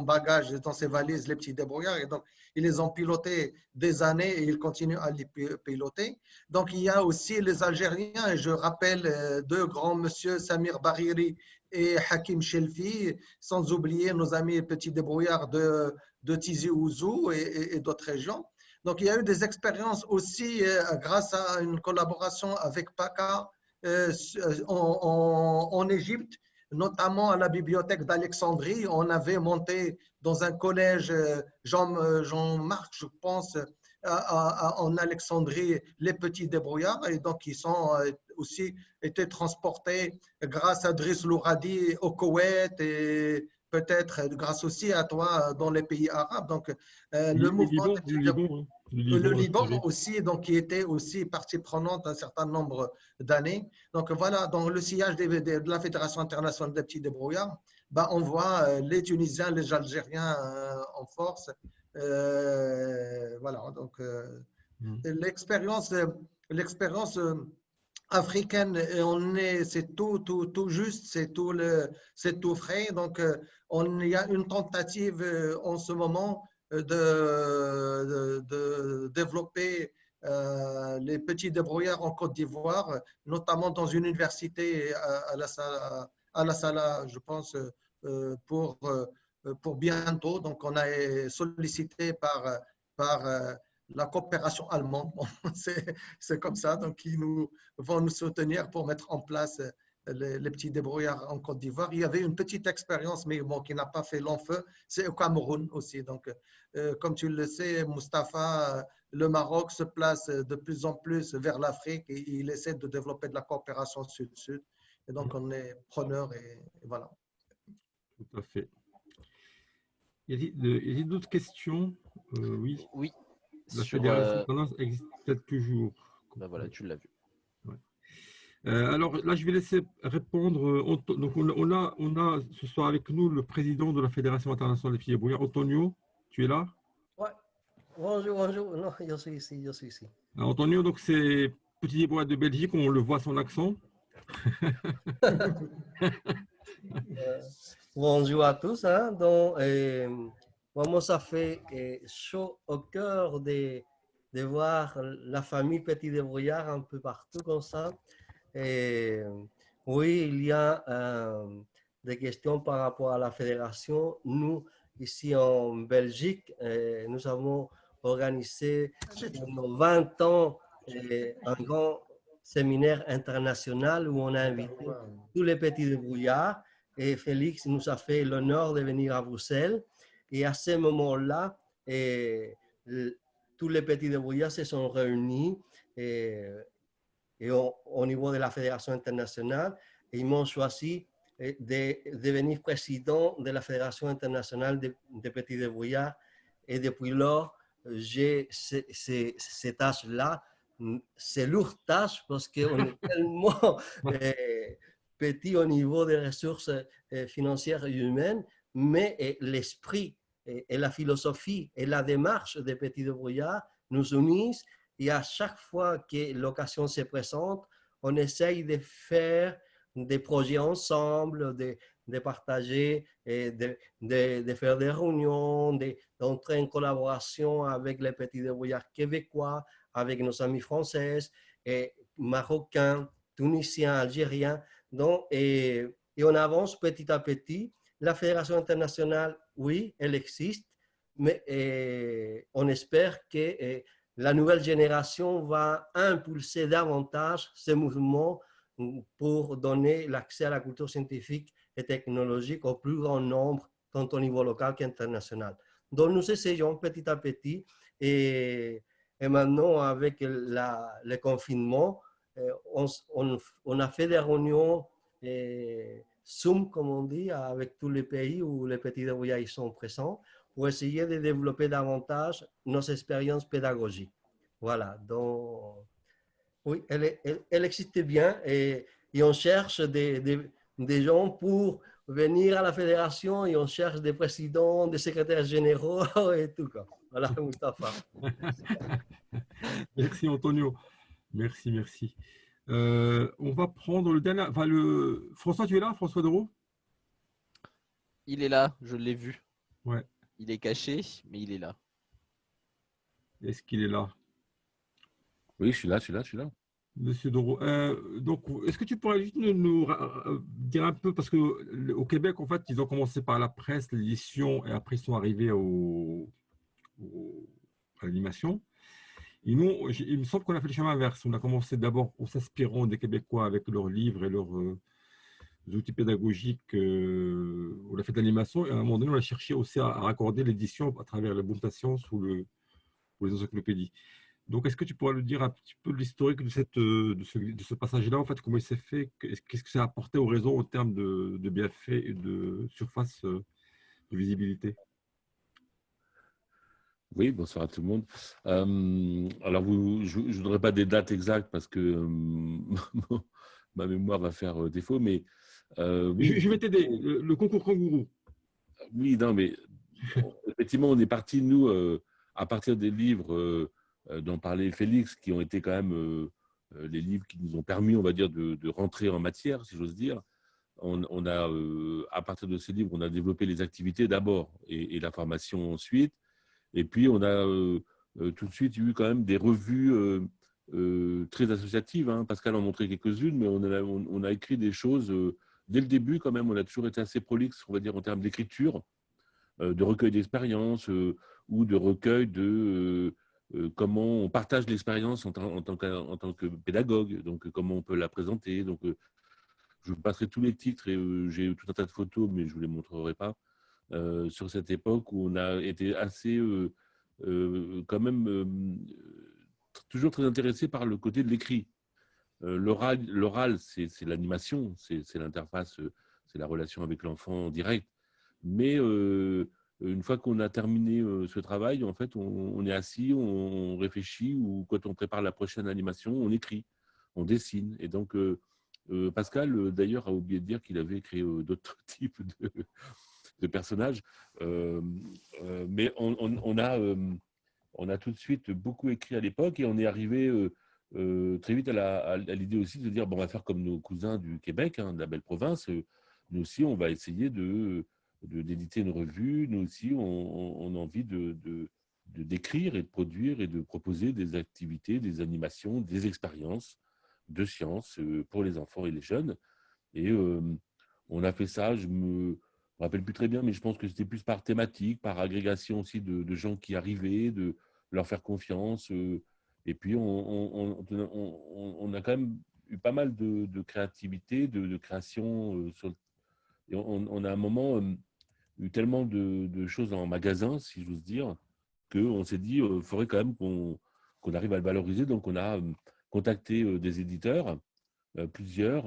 bagage, dans ses valises, les petits débrouillards. Et donc, ils les ont pilotés des années et ils continuent à les piloter. Donc, il y a aussi les Algériens, et je rappelle deux grands monsieur, Samir Bariri et Hakim Shelfi, sans oublier nos amis petits débrouillards de Tizi Ouzou et d'autres régions. Donc, il y a eu des expériences aussi grâce à une collaboration avec PACA en Égypte, notamment à la bibliothèque d'Alexandrie. On avait monté dans un collège Jean-Marc, je pense, en Alexandrie, les petits débrouillards, et donc ils sont aussi été transportés grâce à Driss Louradi au Koweït et peut-être grâce aussi à toi dans les pays arabes. Donc, le mouvement le Liban aussi, donc, qui était aussi partie prenante un certain nombre d'années. Donc voilà, dans le sillage de la Fédération internationale des petits débrouillards, on voit les Tunisiens, les Algériens en force. Voilà, donc l'expérience africaine, c'est tout juste, c'est tout frais. Donc, il y a une tentative en ce moment de développer les petits débrouillards en Côte d'Ivoire, notamment dans une université à la Sala, je pense, pour bientôt. Donc, on est sollicité par la coopération allemande. C'est comme ça. Donc, ils vont nous soutenir pour mettre en place les petits débrouillards en Côte d'Ivoire. Il y avait une petite expérience, mais bon, qui n'a pas fait long feu, c'est au Cameroun aussi. Donc, comme tu le sais, Mustapha, le Maroc se place de plus en plus vers l'Afrique et il essaie de développer de la coopération sud-sud. Et donc, on est preneur et voilà. Tout à fait. Il y a d'autres questions? Oui. Oui. La Sur, fédération tendance existe peut-être toujours. bah voilà, tu l'as vu. Ouais. Alors là, je vais laisser répondre. Donc, on a ce soir avec nous le président de la Fédération internationale des petits débrouillards, Antonio. Tu es là? Ouais. Bonjour, bonjour. Non, je suis ici, je suis ici. Alors, Antonio, donc c'est petit débrouillard de Belgique, on le voit son accent. Bonjour à tous. Hein. Donc, vraiment, ça fait chaud au cœur de voir la famille Petit Débrouillard un peu partout comme ça. Et, oui, il y a des questions par rapport à la fédération. Nous, ici en Belgique, nous avons organisé pour nos 20 ans un grand séminaire international où on a invité tous les petits débrouillards. Et Félix nous a fait l'honneur de venir à Bruxelles. Et à ce moment-là, tous les petits débrouillards se sont réunis et au niveau de la Fédération internationale, et ils m'ont choisi de devenir président de la Fédération internationale des petits débrouillards. Et depuis lors, j'ai ces tâches-là. C'est lourde tâche parce qu'on est tellement petit au niveau des ressources financières et humaines, mais l'esprit et la philosophie et la démarche des petits débrouillards nous unissent. Et à chaque fois que l'occasion se présente, on essaye de faire des projets ensemble, de partager, de faire des réunions, d'entrer en collaboration avec les petits débrouillards québécois, avec nos amis français, et marocains, tunisiens, algériens. Donc, et on avance petit à petit. La Fédération internationale, oui, elle existe, mais on espère que la nouvelle génération va impulser davantage ces mouvements pour donner l'accès à la culture scientifique et technologique au plus grand nombre, tant au niveau local qu'international. Donc, nous essayons petit à petit et maintenant, avec le confinement, on a fait des réunions Zoom, comme on dit, avec tous les pays où les petits débrouillards sont présents, pour essayer de développer davantage nos expériences pédagogiques. Voilà, donc, oui, elle existe bien et on cherche des gens pour venir à la fédération et on cherche des présidents, des secrétaires généraux et tout. Quoi. Voilà, Mustapha. Merci, Antonio. Merci, merci. On va prendre le dernier. Enfin, François, tu es là, François Dereau? Il est là, je l'ai vu. Ouais. Il est caché, mais il est là. Est-ce qu'il est là? Oui, je suis là. Monsieur Dereau. Donc, est-ce que tu pourrais juste nous dire un peu, parce qu'au Québec, en fait, ils ont commencé par la presse, l'édition, et après, ils sont arrivés à l'animation. Et nous, il me semble qu'on a fait le chemin inverse. On a commencé d'abord en s'inspirant des Québécois avec leurs livres et leurs outils pédagogiques. On a fait de l'animation et à un moment donné, on a cherché aussi à raccorder l'édition à travers la Boom Science ou les encyclopédies. Donc, est-ce que tu pourrais nous dire un petit peu de l'historique de ce passage-là, en fait, comment il s'est fait, qu'est-ce que ça a apporté au réseau en termes de bienfaits et de surface de visibilité? Oui, bonsoir à tout le monde. Alors, je ne voudrais pas des dates exactes parce que ma mémoire va faire défaut, mais… oui, je vais t'aider, le concours kangourou. Oui, non, mais effectivement, on est parti, nous, à partir des livres dont parlait Félix, qui ont été quand même les livres qui nous ont permis, on va dire, de rentrer en matière, si j'ose dire. On a, à partir de ces livres, on a développé les activités d'abord et la formation ensuite. Et puis, on a tout de suite eu quand même des revues très associatives. Hein. Pascal en montrait quelques-unes, mais on a écrit des choses dès le début quand même. On a toujours été assez prolixe, on va dire, en termes d'écriture, de recueil d'expériences ou de recueil de comment on partage l'expérience en tant que pédagogue, donc comment on peut la présenter. Donc, je vous passerai tous les titres et j'ai tout un tas de photos, mais je ne vous les montrerai pas, sur cette époque où on a été assez, quand même, toujours très intéressé par le côté de l'écrit. L'oral, c'est l'animation, c'est l'interface, c'est la relation avec l'enfant en direct. Mais une fois qu'on a terminé ce travail, en fait, on est assis, on réfléchit, ou quand on prépare la prochaine animation, on écrit, on dessine. Et donc, Pascal, d'ailleurs, a oublié de dire qu'il avait créé d'autres types de personnages. Mais on a tout de suite beaucoup écrit à l'époque, et on est arrivé très vite à l'idée aussi de dire, bon, on va faire comme nos cousins du Québec, hein, de la belle province. Nous aussi, on va essayer d'éditer une revue. Nous aussi, on a envie d'écrire et de produire et de proposer des activités, des animations, des expériences de sciences pour les enfants et les jeunes. Et on a fait ça, je me rappelle plus très bien, mais je pense que c'était plus par thématique, par agrégation aussi de gens qui arrivaient, de leur faire confiance. Et puis, on a quand même eu pas mal de créativité, de création. Et on a à un moment eu tellement de choses en magasin, si j'ose dire, qu'on s'est dit qu'il faudrait quand même qu'on arrive à le valoriser. Donc, on a contacté des éditeurs, plusieurs.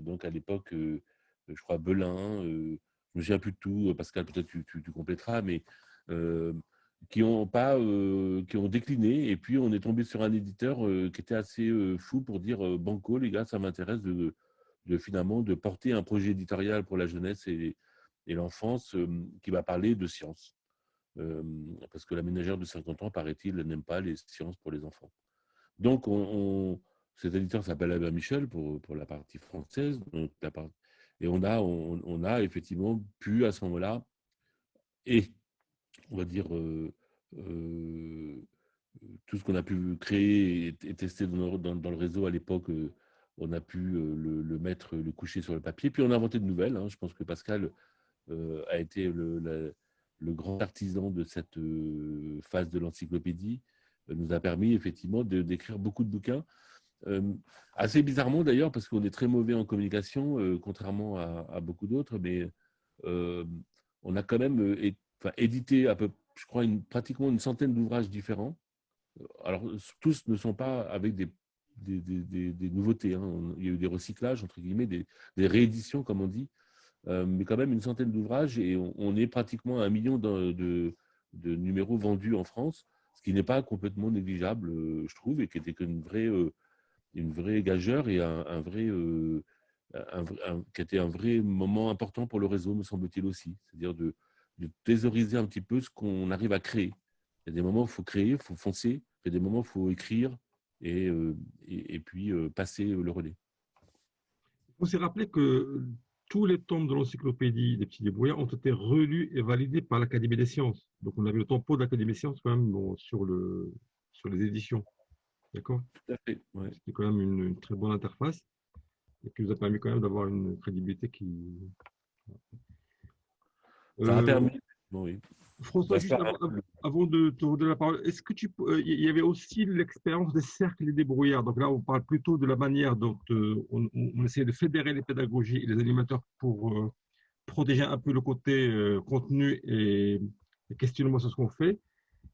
Donc, à l'époque, je crois Belin, je ne me souviens plus de tout. Pascal, peut-être tu compléteras, mais qui ont décliné. Et puis, on est tombé sur un éditeur qui était assez fou pour dire Banco, les gars, ça m'intéresse finalement de porter un projet éditorial pour la jeunesse et l'enfance qui va parler de sciences. Parce que la ménagère de 50 ans, paraît-il, n'aime pas les sciences pour les enfants. Donc, cet éditeur s'appelle Albert Michel pour la partie française. Donc, et on a effectivement pu, à ce moment-là, et on va dire tout ce qu'on a pu créer et tester dans le réseau à l'époque, on a pu le coucher sur le papier. Puis on a inventé de nouvelles. Hein. Je pense que Pascal a été le grand artisan de cette phase de l'encyclopédie, nous a permis effectivement d'écrire beaucoup de bouquins. Assez bizarrement d'ailleurs, parce qu'on est très mauvais en communication, contrairement à beaucoup d'autres, mais on a quand même édité je crois, pratiquement une centaine d'ouvrages différents. Alors, tous ne sont pas avec des nouveautés. Hein. Il y a eu des recyclages, entre guillemets, des rééditions, comme on dit, mais quand même une centaine d'ouvrages, et on est pratiquement à 1 million de numéros vendus en France, ce qui n'est pas complètement négligeable, je trouve, et qui était une vraie gageure et qui était un vrai moment important pour le réseau, me semble-t-il aussi. C'est-à-dire de thésauriser un petit peu ce qu'on arrive à créer. Il y a des moments où il faut créer, il faut foncer. Il y a des moments où il faut écrire et puis passer le relais. Il faut aussi rappeler que tous les tomes de l'encyclopédie des petits débrouillards ont été relus et validés par l'Académie des sciences. Donc, on avait le tempo de l'Académie des sciences quand même sur les éditions. D'accord ? Tout à fait. Ouais. C'était quand même une très bonne interface et qui nous a permis quand même d'avoir une crédibilité qui… Ça a permis. Bon, oui. François, juste avant de te redonner la parole, est-ce que il y avait aussi l'expérience des cercles des débrouillards? Donc là, on parle plutôt de la manière dont on essaie de fédérer les pédagogies et les animateurs pour protéger un peu le côté contenu et questionnement sur ce qu'on fait.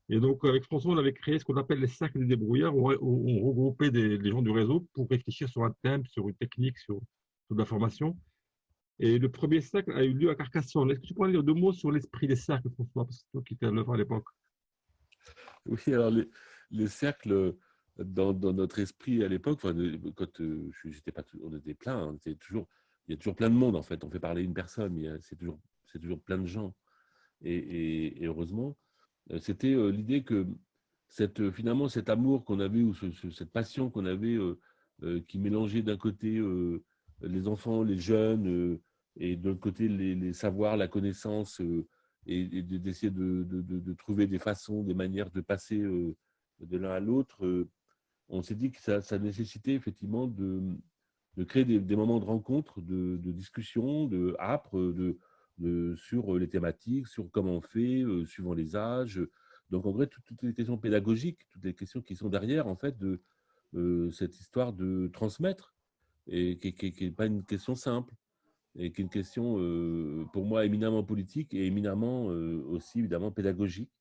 Et donc, avec François, on avait créé ce qu'on appelle les cercles des débrouillards, où on regroupait les gens du réseau pour réfléchir sur un thème, sur une technique, sur de la formation. Et le premier cercle a eu lieu à Carcassonne. Est-ce que tu pourrais dire 2 mots sur l'esprit des cercles, François, parce que c'est toi qui étais à l'œuvre à l'époque? Oui, alors les cercles, dans notre esprit à l'époque, quand j'étais pas, on était plein, hein, il y a toujours plein de monde en fait. On fait parler une personne, mais c'est toujours plein de gens. Et heureusement, c'était l'idée que finalement cet amour qu'on avait, ou cette passion qu'on avait, qui mélangeait d'un côté les enfants, les jeunes, et de l'autre côté les savoirs, la connaissance, et d'essayer de trouver des façons, des manières de passer de l'un à l'autre. On s'est dit que ça nécessitait effectivement de créer des moments de rencontre, de discussion, âpres, sur les thématiques, sur comment on fait, suivant les âges. Donc, en vrai, toutes les questions pédagogiques, toutes les questions qui sont derrière, en fait, de cette histoire de transmettre. et qui n'est pas une question simple, et qui est une question, pour moi, éminemment politique et éminemment aussi, évidemment, pédagogique.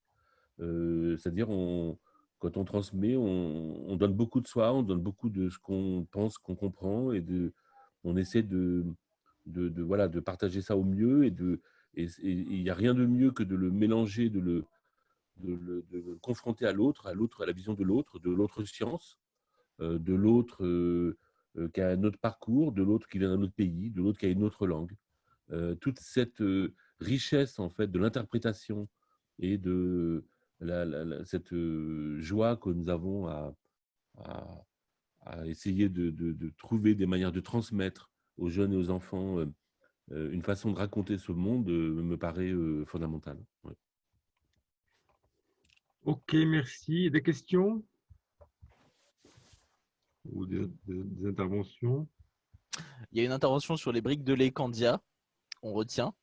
C'est-à-dire, quand on transmet, on donne beaucoup de soi, on donne beaucoup de ce qu'on pense, qu'on comprend, et on essaie voilà, de partager ça au mieux, et il n'y a rien de mieux que de le mélanger, de le confronter à l'autre, à la vision de l'autre science, de l'autre qui a un autre parcours, de l'autre qui vient d'un autre pays, de l'autre qui a une autre langue. Toute cette richesse, en fait, de l'interprétation et de cette joie que nous avons à essayer de trouver des manières de transmettre aux jeunes et aux enfants une façon de raconter ce monde me paraît fondamentale. Ouais. Ok, merci. Des questions ou des interventions? Il y a une intervention sur les briques de lait Candia. On retient.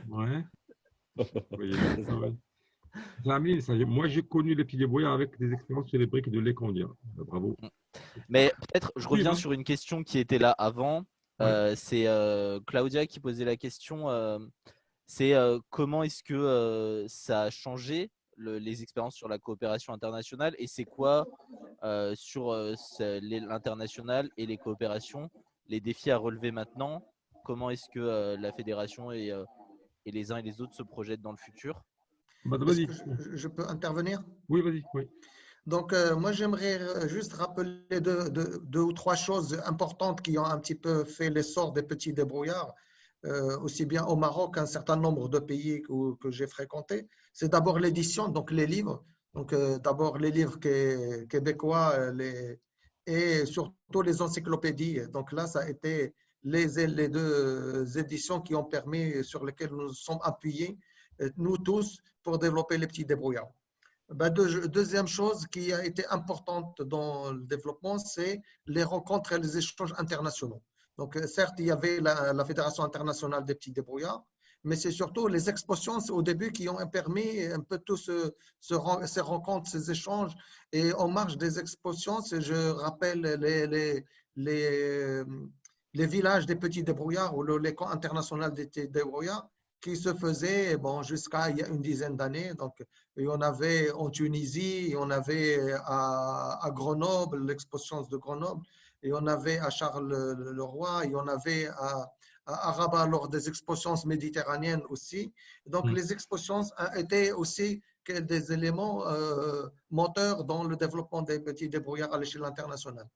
Ouais. Oui, moi, j'ai connu les petits débrouillards avec des expériences sur les briques de lait Candia. Bravo. Mais peut-être, je reviens hein. sur une question qui était là avant. C'est Claudia qui posait la question. C'est comment est-ce que ça a changé les expériences sur la coopération internationale, et c'est quoi sur l'international et les coopérations, les défis à relever maintenant? Comment est-ce que la fédération et les uns et les autres se projettent dans le futur? Est-ce que je peux intervenir? Oui, vas-y. Oui. Donc, moi, j'aimerais juste rappeler deux ou trois choses importantes qui ont un petit peu fait l'essor des petits débrouillards, aussi bien au Maroc qu'un certain nombre de pays que j'ai fréquentés. C'est d'abord l'édition, donc les livres. Donc, d'abord les livres québécois et surtout les encyclopédies. Donc là, ça a été les deux éditions qui ont permis, sur lesquelles nous nous sommes appuyés, nous tous, pour développer les petits débrouillards. Deuxième chose qui a été importante dans le développement, c'est les rencontres et les échanges internationaux. Donc, certes, il y avait la Fédération internationale des petits débrouillards, mais c'est surtout les expositions au début qui ont permis un peu tous ces rencontres, ces échanges. Et en marge des expositions, je rappelle les villages des petits débrouillards ou le camp international des petits débrouillards qui se faisait jusqu'à il y a une dizaine d'années. Donc, et on avait en Tunisie, on avait à Grenoble, l'exposition de Grenoble, et on avait à Charles-le-Roi, et on avait à Rabat lors des expositions méditerranéennes aussi. Donc, les expositions étaient aussi des éléments moteurs dans le développement des petits débrouillards à l'échelle internationale.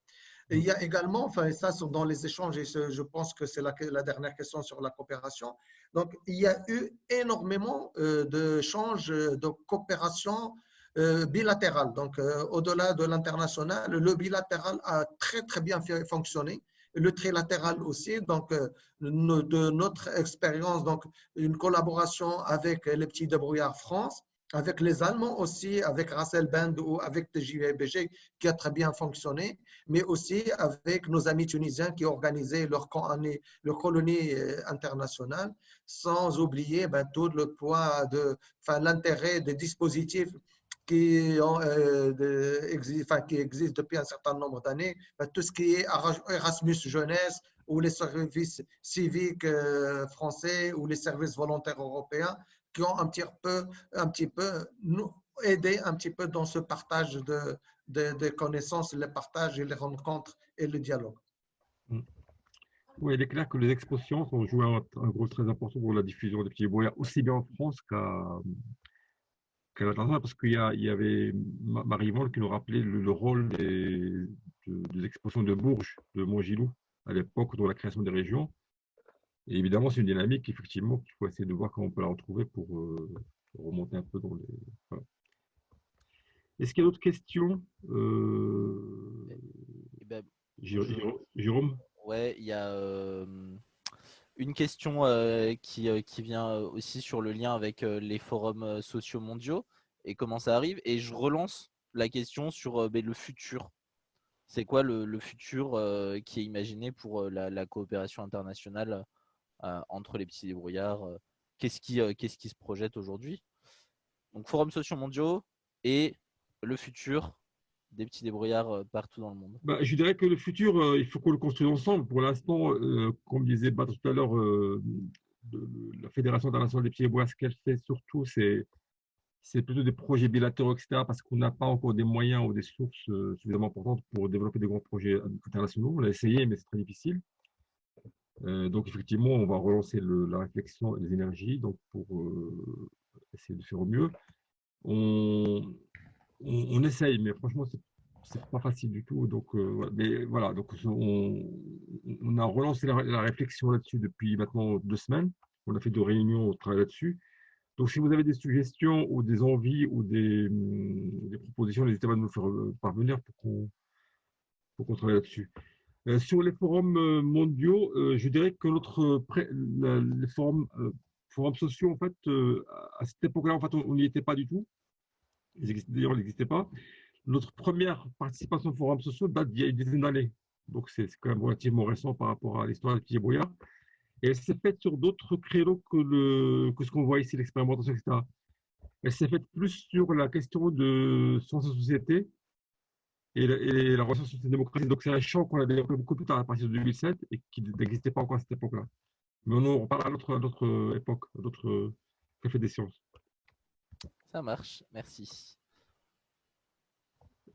Et il y a également, enfin, ça dans les échanges, et je pense que c'est la dernière question sur la coopération. Donc, il y a eu énormément d'échanges de coopération bilatérale. Donc, au-delà de l'international, le bilatéral a très, très bien fonctionné. Le trilatéral aussi. Donc, de notre expérience, donc, une collaboration avec les petits débrouillards France, avec les Allemands aussi, avec Russell Band ou avec TJBG qui a très bien fonctionné, mais aussi avec nos amis tunisiens qui organisaient leur colonie internationale, sans oublier tout le poids, l'intérêt des dispositifs qui existent depuis un certain nombre d'années, tout ce qui est Erasmus Jeunesse ou les services civiques français ou les services volontaires européens, qui ont un petit peu nous aider un petit peu dans ce partage de connaissances, les partages et les rencontres et le dialogue. Oui, il est clair que les expositions ont joué un rôle très important pour la diffusion des petits débrouillards, aussi bien en France qu'à l'international, parce qu'il y avait Marie Yvonne qui nous rappelait le rôle des expositions de Bourges, de Montgilou, à l'époque, dans la création des régions. Et évidemment, c'est une dynamique, effectivement, qu'il faut essayer de voir comment on peut la retrouver pour remonter un peu dans les… Voilà. Est-ce qu'il y a d'autres questions Jérôme? Ouais, il y a une question qui vient aussi sur le lien avec les forums sociaux mondiaux et comment ça arrive. Et je relance la question sur le futur. C'est quoi le futur qui est imaginé pour la coopération internationale entre les petits débrouillards? Qu'est-ce qui se projette aujourd'hui? Donc, forums sociaux mondiaux et le futur des petits débrouillards partout dans le monde? Je dirais que le futur, il faut qu'on le construise ensemble. Pour l'instant, comme disait Badr tout à l'heure, la Fédération internationale des petits débrouillards, ce qu'elle fait surtout, c'est plutôt des projets bilatéraux, etc., parce qu'on n'a pas encore des moyens ou des sources suffisamment importantes pour développer des grands projets internationaux. On a essayé, mais c'est très difficile. Donc, effectivement, on va relancer la réflexion et les énergies donc pour essayer de faire au mieux. On essaye, mais franchement, c'est pas facile du tout. Donc, mais voilà, donc on a relancé la réflexion là-dessus depuis maintenant 2 semaines. On a fait 2 réunions, on travaille là-dessus. Donc, si vous avez des suggestions ou des envies ou des propositions, n'hésitez pas à nous faire parvenir pour qu'on travaille là-dessus. Sur les forums mondiaux, je dirais que les forums sociaux, en fait, à cette époque-là, en fait, on n'y était pas du tout. D'ailleurs, ils n'existaient pas. Notre première participation aux forums sociaux date d'il y a une dizaine d'années. Donc, c'est quand même relativement récent par rapport à l'histoire des petits débrouillards. Et elle s'est faite sur d'autres créneaux que ce qu'on voit ici, l'expérimentation, etc. Elle s'est faite plus sur la question de sciences et société et la relation société-démocratie. Donc, c'est un champ qu'on a développé beaucoup plus tard, à partir de 2007, et qui n'existait pas encore à cette époque-là. Mais on en reparlera à d'autres époques, à d'autres cafés des sciences. Ça marche, merci.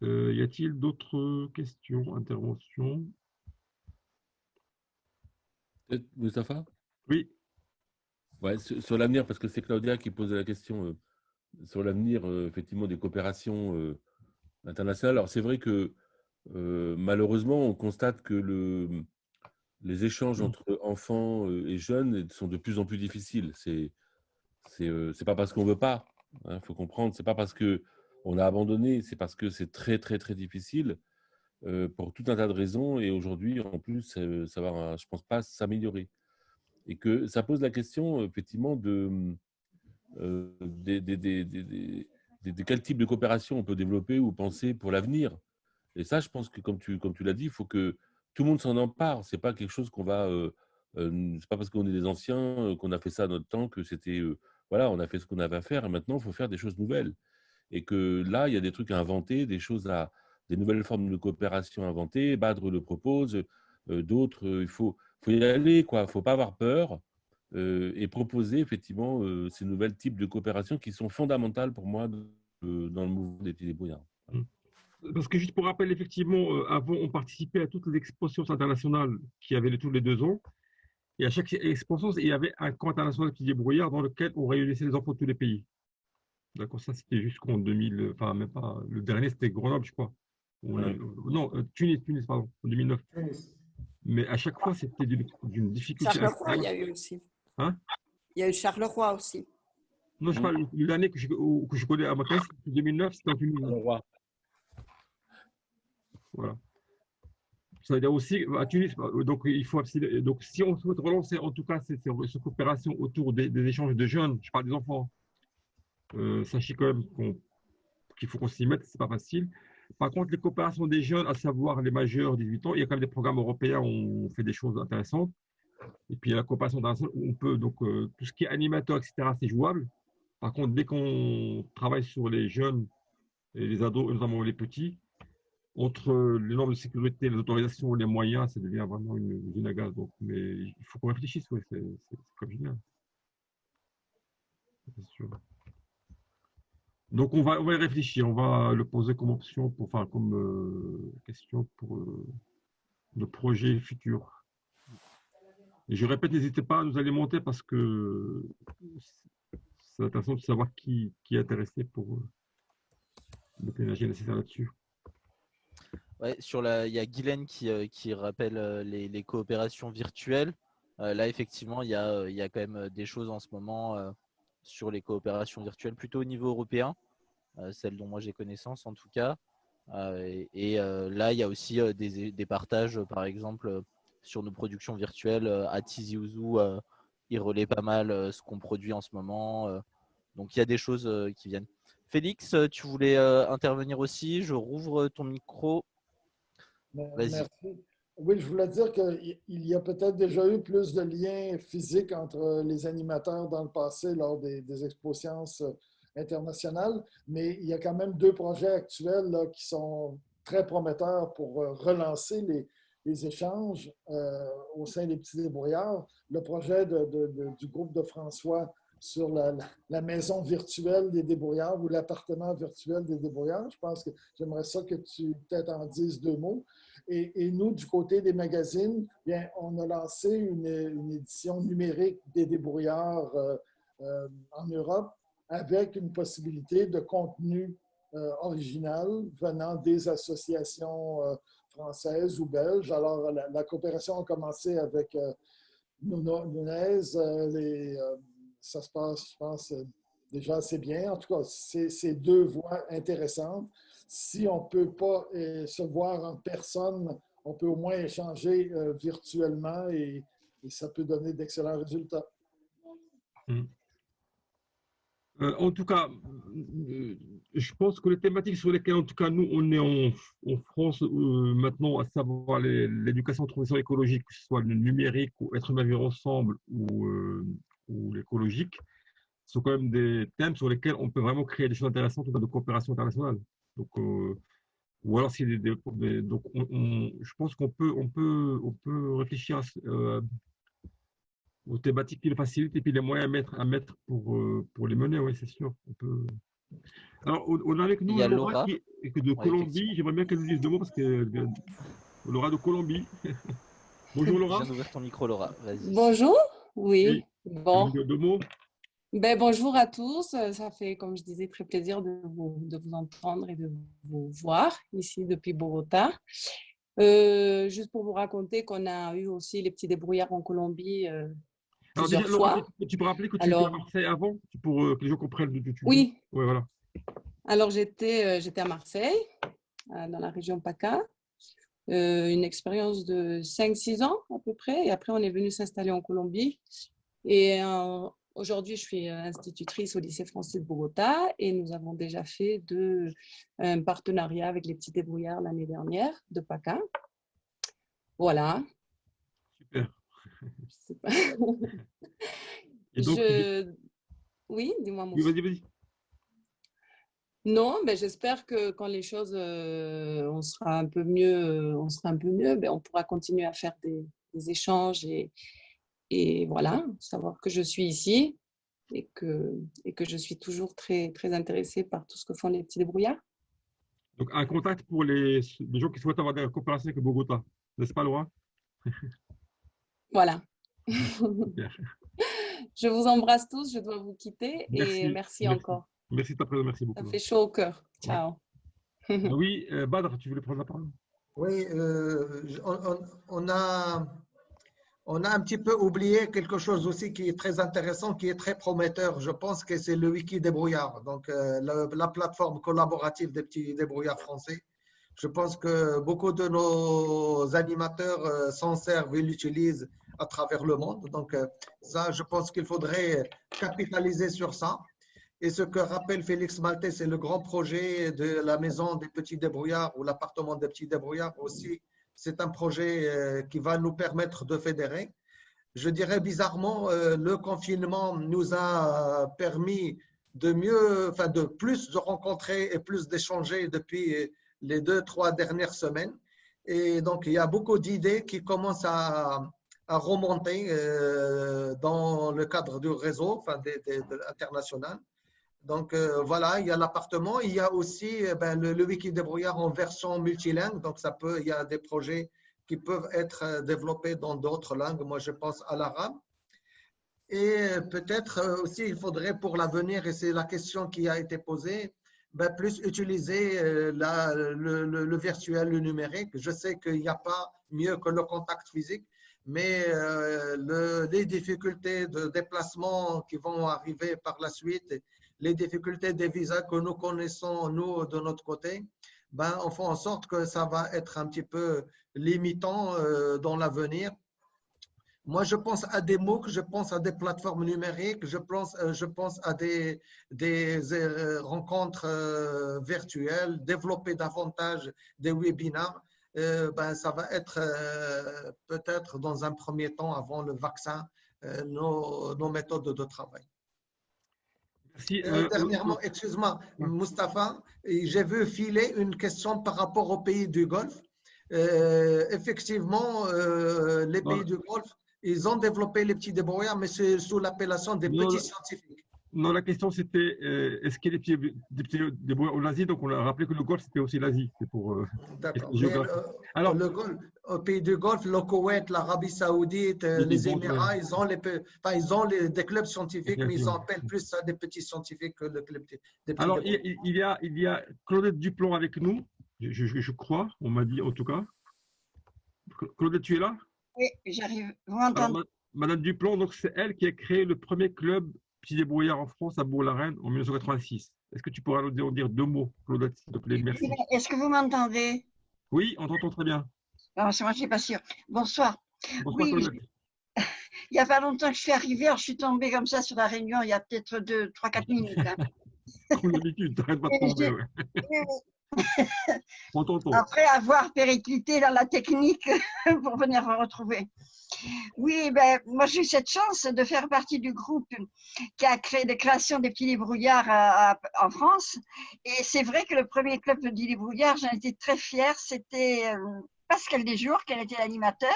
Y a-t-il d'autres questions, interventions? Moustapha? Oui. Ouais, sur l'avenir, parce que c'est Claudia qui pose la question sur l'avenir, effectivement, des coopérations internationales. Alors, c'est vrai que malheureusement, on constate que les échanges entre enfants et jeunes sont de plus en plus difficiles. C'est pas parce qu'on ne veut pas, il faut comprendre, c'est pas parce qu'on a abandonné, c'est parce que c'est très, très, très difficile pour tout un tas de raisons. Et aujourd'hui, en plus, ça va, je pense pas, s'améliorer. Et que ça pose la question, effectivement, de quel type de coopération on peut développer ou penser pour l'avenir. Et ça, je pense que, comme tu l'as dit, il faut que tout le monde s'en empare. Ce n'est pas quelque chose qu'on va… c'est pas parce qu'on est des anciens qu'on a fait ça à notre temps que c'était… voilà, on a fait ce qu'on avait à faire et maintenant, il faut faire des choses nouvelles. Et que là, il y a des trucs à inventer, des nouvelles formes de coopération à inventer. Badr le propose, d'autres, il faut y aller, quoi. Il ne faut pas avoir peur et proposer effectivement ces nouvelles types de coopération qui sont fondamentales pour moi dans le mouvement des petits débrouillards. Parce que juste pour rappel, effectivement, avant, on participait à toutes les expositions internationales qui avaient tous les 2 ans. Et à chaque exposition, il y avait un camp international de petits débrouillards dans lequel on réunissait les enfants de tous les pays. D'accord, ça c'était jusqu'en 2000, enfin même pas, le dernier c'était Grenoble, je crois. Non, Tunis, pardon, en 2009. Mais à chaque fois, c'était d'une difficulté. Charleroi, il y a eu aussi. Hein? Il y a eu Charleroi aussi. Non, je parle l'année que je connais à ma classe, 2009, c'était en Tunisie. Voilà. Ça veut dire aussi à Tunis, donc il faut donc si on souhaite relancer en tout cas cette coopération autour des échanges de jeunes, je parle des enfants, sachez quand même qu'il faut qu'on s'y mette, c'est pas facile. Par contre, les coopérations des jeunes, à savoir les majeurs 18 ans, il y a quand même des programmes européens où on fait des choses intéressantes. Et puis il y a la coopération internationale où on peut, donc tout ce qui est animateur, etc., c'est jouable. Par contre, dès qu'on travaille sur les jeunes et les ados, notamment les petits, entre les normes de sécurité, les autorisations, les moyens, ça devient vraiment une usine à gaz. Donc, mais il faut qu'on réfléchisse, oui, c'est comme génial. C'est sûr. Donc, on va y réfléchir, on va le poser comme option, comme question pour le projet futur. Et je répète, n'hésitez pas à nous alimenter parce que c'est intéressant de savoir qui est intéressé pour mettre l'énergie nécessaire là-dessus. Ouais, il y a Guylaine qui rappelle les coopérations virtuelles. Là, effectivement, il y a quand même des choses en ce moment sur les coopérations virtuelles, plutôt au niveau européen, celles dont moi j'ai connaissance en tout cas. Là, il y a aussi des partages, par exemple, sur nos productions virtuelles. À Tizi Ouzou, ils relaient pas mal ce qu'on produit en ce moment. Donc, il y a des choses qui viennent. Félix, tu voulais intervenir aussi. Je rouvre ton micro. Merci. Oui, je voulais dire qu'il y a peut-être déjà eu plus de liens physiques entre les animateurs dans le passé lors des expositions internationales, mais il y a quand même 2 projets actuels là, qui sont très prometteur pour relancer les échanges au sein des petits débrouillards. Le projet du groupe de François sur la maison virtuelle des débrouillards ou l'appartement virtuel des débrouillards. Je pense que j'aimerais ça que tu peut-être en dises 2 mots. Et nous, du côté des magazines, bien, on a lancé une édition numérique des débrouillards en Europe avec une possibilité de contenu original venant des associations françaises ou belges. Alors, la coopération a commencé avec Nunez. Ça se passe, je pense, déjà assez bien. En tout cas, c'est 2 voies intéressantes. Si on ne peut pas se voir en personne, on peut au moins échanger virtuellement et ça peut donner d'excellents résultats. En tout cas, je pense que les thématiques sur lesquelles, en tout cas, nous, on est en France maintenant, à savoir l'éducation de transition écologique, que ce soit le numérique ou être humain vivre ensemble ou l'écologique, sont quand même des thèmes sur lesquels on peut vraiment créer des choses intéressantes de coopération internationale. Donc, ou alors, donc je pense qu'on peut réfléchir aux thématiques qui le facilitent et puis les moyens à mettre pour les mener, oui, c'est sûr. On peut... Alors, on a avec nous Laura qui est de Colombie. J'aimerais bien qu'elle nous dise 2 mots parce que Laura de Colombie. Bonjour Laura. Je viens d'ouvrir ton micro, Laura. Vas-y. Bonjour. Oui. Bon. 2 mots. Ben, bonjour à tous. Ça fait, comme je disais, très plaisir de vous entendre et de vous voir ici depuis Bogota. Juste pour vous raconter qu'on a eu aussi les petits débrouillards en Colombie plusieurs fois. Tu peux rappeler que tu étais à Marseille avant, pour que les gens comprennent d'où tu viens. Oui. Ouais, voilà. Alors, j'étais à Marseille, dans la région PACA, une expérience de 5-6 ans à peu près. Et après, on est venu s'installer en Colombie. Et aujourd'hui, je suis institutrice au lycée français de Bogota et nous avons déjà fait un partenariat avec les petits débrouillards l'année dernière de PACA. Voilà. Super. Je sais pas. Et donc, oui, dis-moi. Oui, vas-y. Non, mais j'espère que quand les choses, on sera un peu mieux, ben, on pourra continuer à faire des échanges et voilà, savoir que je suis ici et que je suis toujours très, très intéressée par tout ce que font les petits débrouillards. Donc, un contact pour les gens qui souhaitent avoir des coopérations avec Bogota, n'est-ce pas, Laura? Voilà. Je vous embrasse tous, je dois vous quitter et merci encore. Merci de ta présence, merci beaucoup. Ça fait chaud au cœur. Ciao. Oui, Badr, tu voulais prendre la parole? Oui, on a un petit peu oublié quelque chose aussi qui est très intéressant, qui est très prometteur. Je pense que c'est le Wiki débrouillard, donc la plateforme collaborative des petits débrouillards français. Je pense que beaucoup de nos animateurs s'en servent et l'utilisent à travers le monde. Donc ça, je pense qu'il faudrait capitaliser sur ça. Et ce que rappelle Félix Maltais, c'est le grand projet de la maison des petits débrouillards ou l'appartement des petits débrouillards aussi. C'est un projet qui va nous permettre de fédérer. Je dirais bizarrement, le confinement nous a permis de plus de rencontrer et plus d'échanger depuis les 2-3 dernières semaines. Et donc, il y a beaucoup d'idées qui commencent à remonter dans le cadre du réseau international. Donc, voilà, il y a l'appartement. Il y a aussi le Wiki débrouillard en version multilingue. Donc, il y a des projets qui peuvent être développés dans d'autres langues. Moi, je pense à l'arabe. Et peut-être aussi, il faudrait pour l'avenir, et c'est la question qui a été posée, plus utiliser le virtuel, le numérique. Je sais qu'il n'y a pas mieux que le contact physique, mais les difficultés de déplacement qui vont arriver par la suite, les difficultés des visas que nous connaissons, nous, de notre côté, on fait en sorte que ça va être un petit peu limitant dans l'avenir. Moi, je pense à des MOOC, je pense à des plateformes numériques, je pense à des rencontres virtuelles, développer davantage des webinaires. Ça va être peut-être dans un premier temps, avant le vaccin, nos méthodes de travail. Si, Dernièrement, excuse-moi, Mustapha, j'ai vu filer une question par rapport aux pays du Golfe. Effectivement, les pays du Golfe, ils ont développé les petits débrouillards, mais c'est sous l'appellation des petits scientifiques. Non, la question c'était est-ce qu'il y a des petits débrouillards en Asie? Donc on a rappelé que le Golfe c'était aussi l'Asie. C'est pour. D'accord. Alors, le Golfe, au pays du Golfe, le Koweït, l'Arabie Saoudite, les Émirats, ils ont des clubs scientifiques, mais ils appellent plus ça des petits scientifiques que le club des petits. Alors, il y a Claudette Duplon avec nous, je crois, on m'a dit en tout cas. Claudette, tu es là? Oui, j'arrive. Vous m'entendez? Madame Duplon, donc c'est elle qui a créé le premier club petit débrouillard en France à Bourg-la-Reine en 1986. Est-ce que tu pourras nous dire deux mots, Claudette, s'il te plaît? Merci. Est-ce que vous m'entendez? Oui, on t'entend très bien. Non, c'est moi, je ne suis pas sûre. Bonsoir. Bonsoir, oui, Claudette. Il n'y a pas longtemps que je suis arrivée, alors je suis tombée comme ça sur la réunion il y a peut-être 3-4 minutes. Hein. Comme d'habitude, tu n'arrêtes pas de tomber. Ouais. On t'entend. Après avoir périclité dans la technique pour venir me retrouver. Oui, ben, moi j'ai eu cette chance de faire partie du groupe qui a créé des créations des petits débrouillards en France. Et c'est vrai que le premier club de petits débrouillards, j'en étais très fière, c'était Pascal Desjours, qui était l'animateur.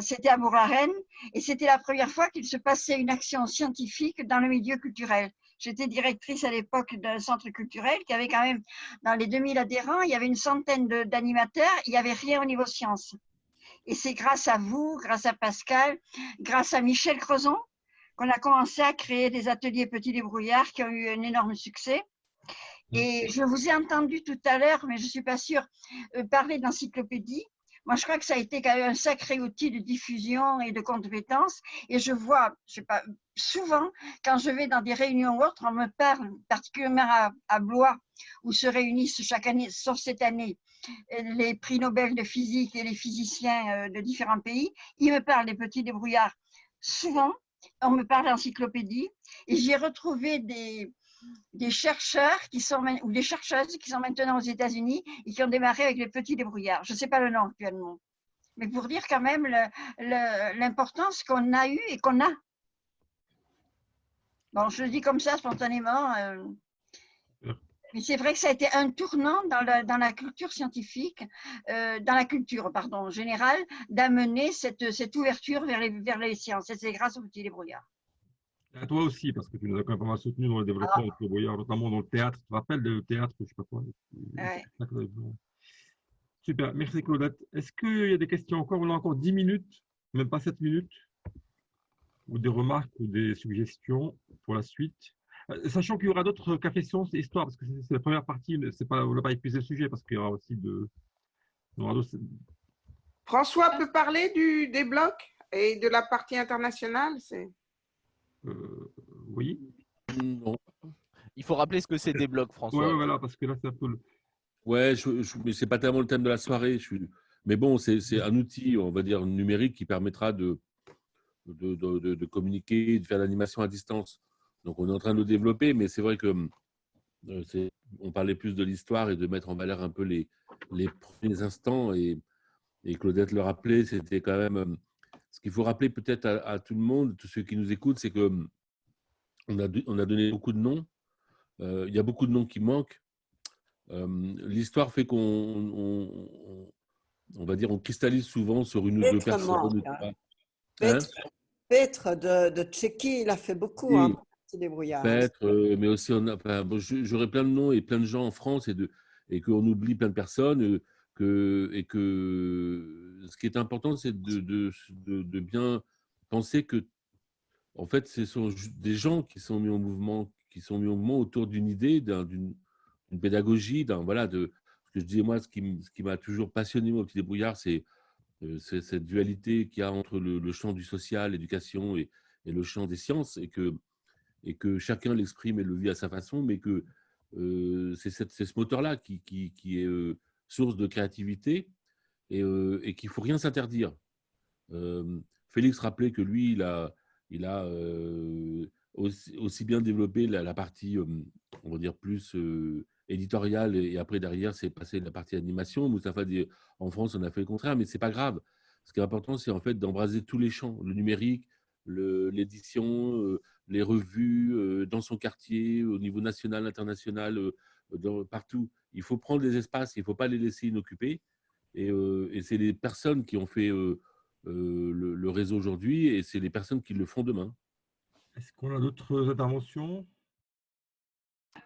C'était à Bourg-la-Reine et c'était la première fois qu'il se passait une action scientifique dans le milieu culturel. J'étais directrice à l'époque d'un centre culturel qui avait quand même, dans les 2000 adhérents, il y avait une centaine d'animateurs, il n'y avait rien au niveau sciences. Et c'est grâce à vous, grâce à Pascal, grâce à Michel Crezon, qu'on a commencé à créer des ateliers petits débrouillards qui ont eu un énorme succès. Et je vous ai entendu tout à l'heure, mais je ne suis pas sûre, parler d'encyclopédie. Moi, je crois que ça a été quand même un sacré outil de diffusion et de compétences. Et je vois, je sais pas, souvent, quand je vais dans des réunions ou autres, on me parle, particulièrement à Blois, où se réunissent chaque année, sauf cette année, les prix Nobel de physique et les physiciens de différents pays. Ils me parlent des petits débrouillards. Souvent, on me parle d'encyclopédie. Et j'ai retrouvé des chercheurs ou des chercheuses qui sont maintenant aux États-Unis et qui ont démarré avec les petits débrouillards. Je ne sais pas le nom actuellement, mais pour dire quand même l'importance qu'on a eue et qu'on a. Bon, je le dis comme ça spontanément, mais c'est vrai que ça a été un tournant dans la culture scientifique, dans la culture, pardon, générale, d'amener cette ouverture vers les sciences. Et c'est grâce aux petits débrouillards. À toi aussi, parce que tu nous as quand même pas mal soutenu dans le développement des débrouillards, notamment dans le théâtre. Tu te rappelles du théâtre, je ne sais pas quoi. Ouais. Super, merci Claudette. Est-ce qu'il y a des questions encore? On a encore 10 minutes, même pas 7 minutes, ou des remarques ou des suggestions pour la suite. Sachant qu'il y aura d'autres cafés sciences et histoire, parce que c'est la première partie, on n'a pas épuisé le sujet, parce qu'il y aura aussi François peut parler des blocs et de la partie internationale. Oui. Non. Il faut rappeler ce que c'est des blocs, François. Oui, voilà, parce que là, c'est un peu le… Ouais, mais ce n'est pas tellement le thème de la soirée. Mais bon, c'est un outil, on va dire, numérique qui permettra de communiquer, de faire l'animation à distance. Donc, on est en train de le développer, mais c'est vrai que on parlait plus de l'histoire et de mettre en valeur un peu les premiers instants. Et Claudette le rappelait, c'était quand même… Ce qu'il faut rappeler peut-être à tout le monde, tous ceux qui nous écoutent, c'est qu'on a donné beaucoup de noms. Il y a beaucoup de noms qui manquent. L'histoire fait qu'on va dire, on cristallise souvent sur une ou deux personnes. Petre de Tchéquie, il a fait beaucoup, oui, petit débrouillard. Petre, mais aussi, j'aurais plein de noms et plein de gens en France et qu'on oublie plein de personnes. Et que ce qui est important, c'est de bien penser que, en fait, ce sont des gens qui sont mis en mouvement, autour d'une idée, d'une pédagogie, ce que je disais moi, ce qui m'a toujours passionné au petit débrouillard, c'est cette dualité qu'il y a entre le champ du social, l'éducation et le champ des sciences, et que chacun l'exprime et le vit à sa façon, mais que c'est ce moteur-là qui est source de créativité et qu'il ne faut rien s'interdire. Félix rappelait que lui, il a aussi bien développé la partie, on va dire, plus éditoriale, et après, derrière, c'est passé la partie animation. Moustapha dit, en France, on a fait le contraire, mais ce n'est pas grave. Ce qui est important, c'est en fait d'embraser tous les champs, le numérique, l'édition, les revues dans son quartier, au niveau national, international, partout. Il faut prendre des espaces, il ne faut pas les laisser inoccupés. Et c'est les personnes qui ont fait le réseau aujourd'hui et c'est les personnes qui le font demain. Est-ce qu'on a d'autres interventions?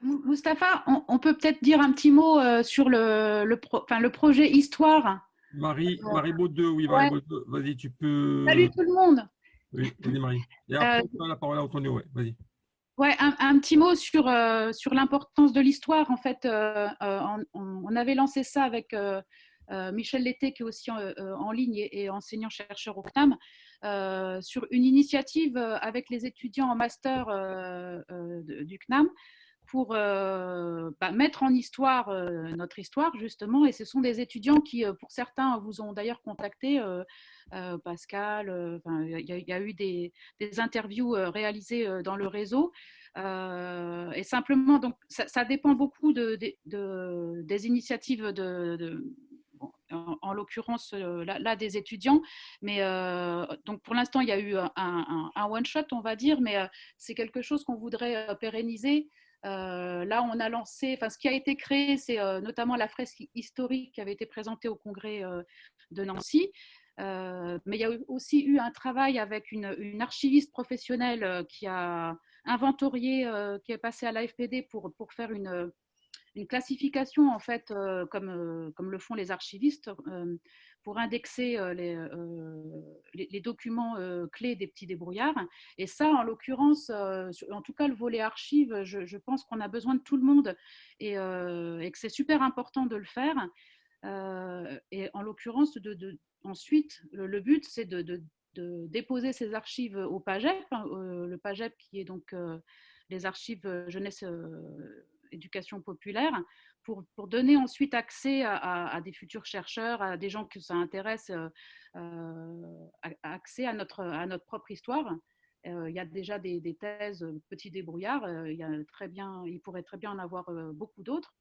Mustapha, on peut peut-être dire un petit mot sur le projet Histoire. Marie Baudeux, oui, Ouais. Marie Baudeux, vas-y, tu peux… Salut tout le monde. Oui, vas-y Marie. Et après, on donne la parole à Antonio, ouais, vas-y. Ouais, un petit mot sur l'importance de l'histoire. En fait, on avait lancé ça avec Michel Lété, qui est aussi en ligne et enseignant-chercheur au CNAM, sur une initiative avec les étudiants en master du CNAM pour mettre en histoire notre histoire, justement. Et ce sont des étudiants qui, pour certains, vous ont d'ailleurs contacté, Pascal. Il y a eu des interviews réalisées dans le réseau. Et simplement, donc, ça dépend beaucoup des initiatives en l'occurrence là des étudiants, mais donc pour l'instant il y a eu un one shot, on va dire, mais c'est quelque chose qu'on voudrait pérenniser. Là on a lancé, ce qui a été créé, c'est notamment la fresque historique qui avait été présentée au congrès de Nancy. Mais il y a aussi eu un travail avec une archiviste professionnelle qui a inventorié, qui est passée à l'AFPD pour faire une classification, en fait, comme le font les archivistes, pour indexer les documents clés des petits débrouillards. Et ça, en l'occurrence, en tout cas le volet archives, je pense qu'on a besoin de tout le monde et que c'est super important de le faire. Et en l'occurrence, ensuite, le but, c'est de déposer ces archives au PAGEP, le PAGEP qui est donc les archives jeunesse éducation populaire, pour donner ensuite accès à des futurs chercheurs, à des gens que ça intéresse, accès à notre propre histoire. Il y a déjà des thèses petits débrouillards, il pourrait très bien en avoir beaucoup d'autres.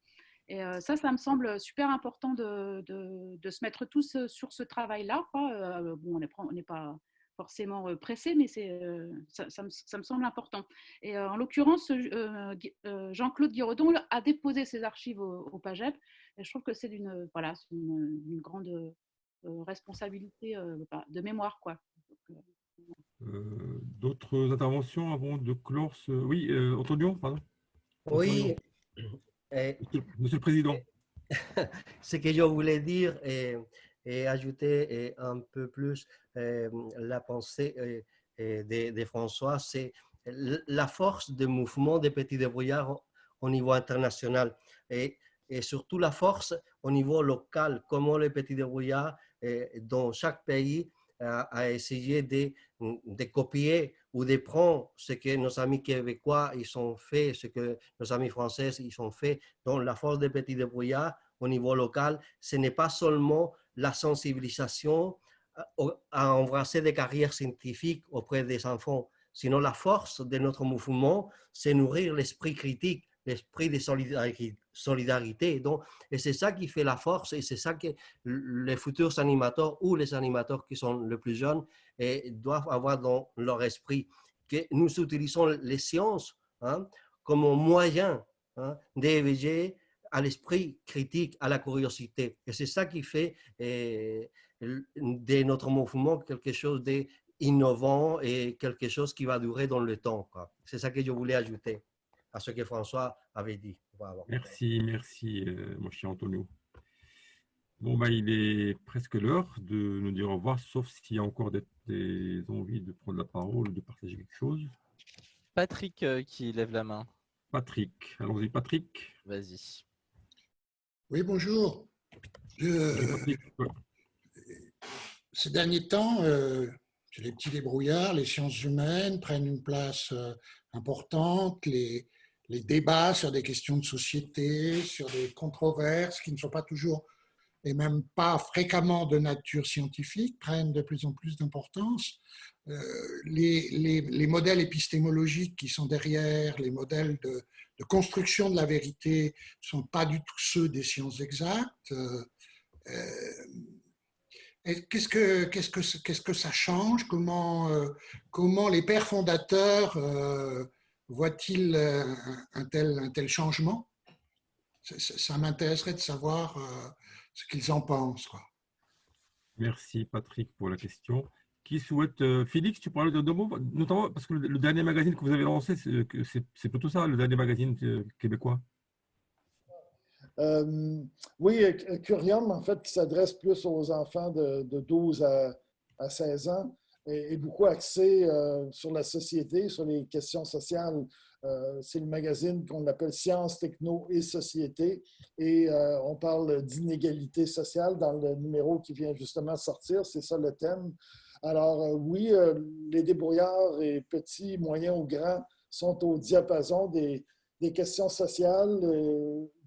Et ça me semble super important de se mettre tous sur ce travail-là. Bon, on n'est pas forcément pressé, mais ça me semble important. Et en l'occurrence, Jean-Claude Guiraudon a déposé ses archives au PAGEP. Et je trouve que c'est une grande responsabilité de mémoire, quoi. D'autres interventions avant de clore ce… Oui, Antonio, pardon. Oui. Monsieur le Président. Ce que je voulais dire et ajouter un peu plus la pensée de François, c'est la force du mouvement des petits débrouillards au niveau international et surtout la force au niveau local, comment les petits débrouillards dans chaque pays a essayé de copier ou de prendre ce que nos amis québécois ils ont fait, ce que nos amis français ils ont fait. Donc la force des petits débrouillards au niveau local, ce n'est pas seulement la sensibilisation à embrasser des carrières scientifiques auprès des enfants, sinon la force de notre mouvement, c'est nourrir l'esprit critique, l'esprit de solidarité. Donc, et c'est ça qui fait la force et c'est ça que les futurs animateurs ou les animateurs qui sont les plus jeunes doivent avoir dans leur esprit, que nous utilisons les sciences comme moyen d'éveiller à l'esprit critique, à la curiosité. Et c'est ça qui fait de notre mouvement quelque chose d'innovant et quelque chose qui va durer dans le temps. C'est ça que je voulais ajouter à ce que François avait dit. Voilà. Merci, mon cher Antonio. Bon, il est presque l'heure de nous dire au revoir, sauf s'il y a encore des envies de prendre la parole, de partager quelque chose. Patrick qui lève la main. Patrick, allons-y Patrick. Vas-y. Oui, bonjour. Ces derniers temps, chez les petits débrouillards, les sciences humaines prennent une place importante, les débats sur des questions de société, sur des controverses qui ne sont pas toujours et même pas fréquemment de nature scientifique, prennent de plus en plus d'importance. Les modèles épistémologiques qui sont derrière, les modèles de construction de la vérité ne sont pas du tout ceux des sciences exactes. qu'est-ce que ça change? Comment les pères fondateurs voient-ils un tel changement? Ça m'intéresserait de savoir ce qu'ils en pensent, quoi. Merci Patrick pour la question. Qui souhaite Félix, tu parlais de deux mots, notamment parce que le dernier magazine que vous avez lancé, c'est plutôt ça, le dernier magazine québécois. Oui, Curium, en fait, qui s'adresse plus aux enfants de 12 à 16 ans, est beaucoup axé sur la société, sur les questions sociales. C'est le magazine qu'on appelle Sciences, Techno et Société. Et on parle d'inégalité sociale dans le numéro qui vient justement sortir. C'est ça le thème. Alors oui, les débrouillards, et petits, moyens ou grands, sont au diapason des questions sociales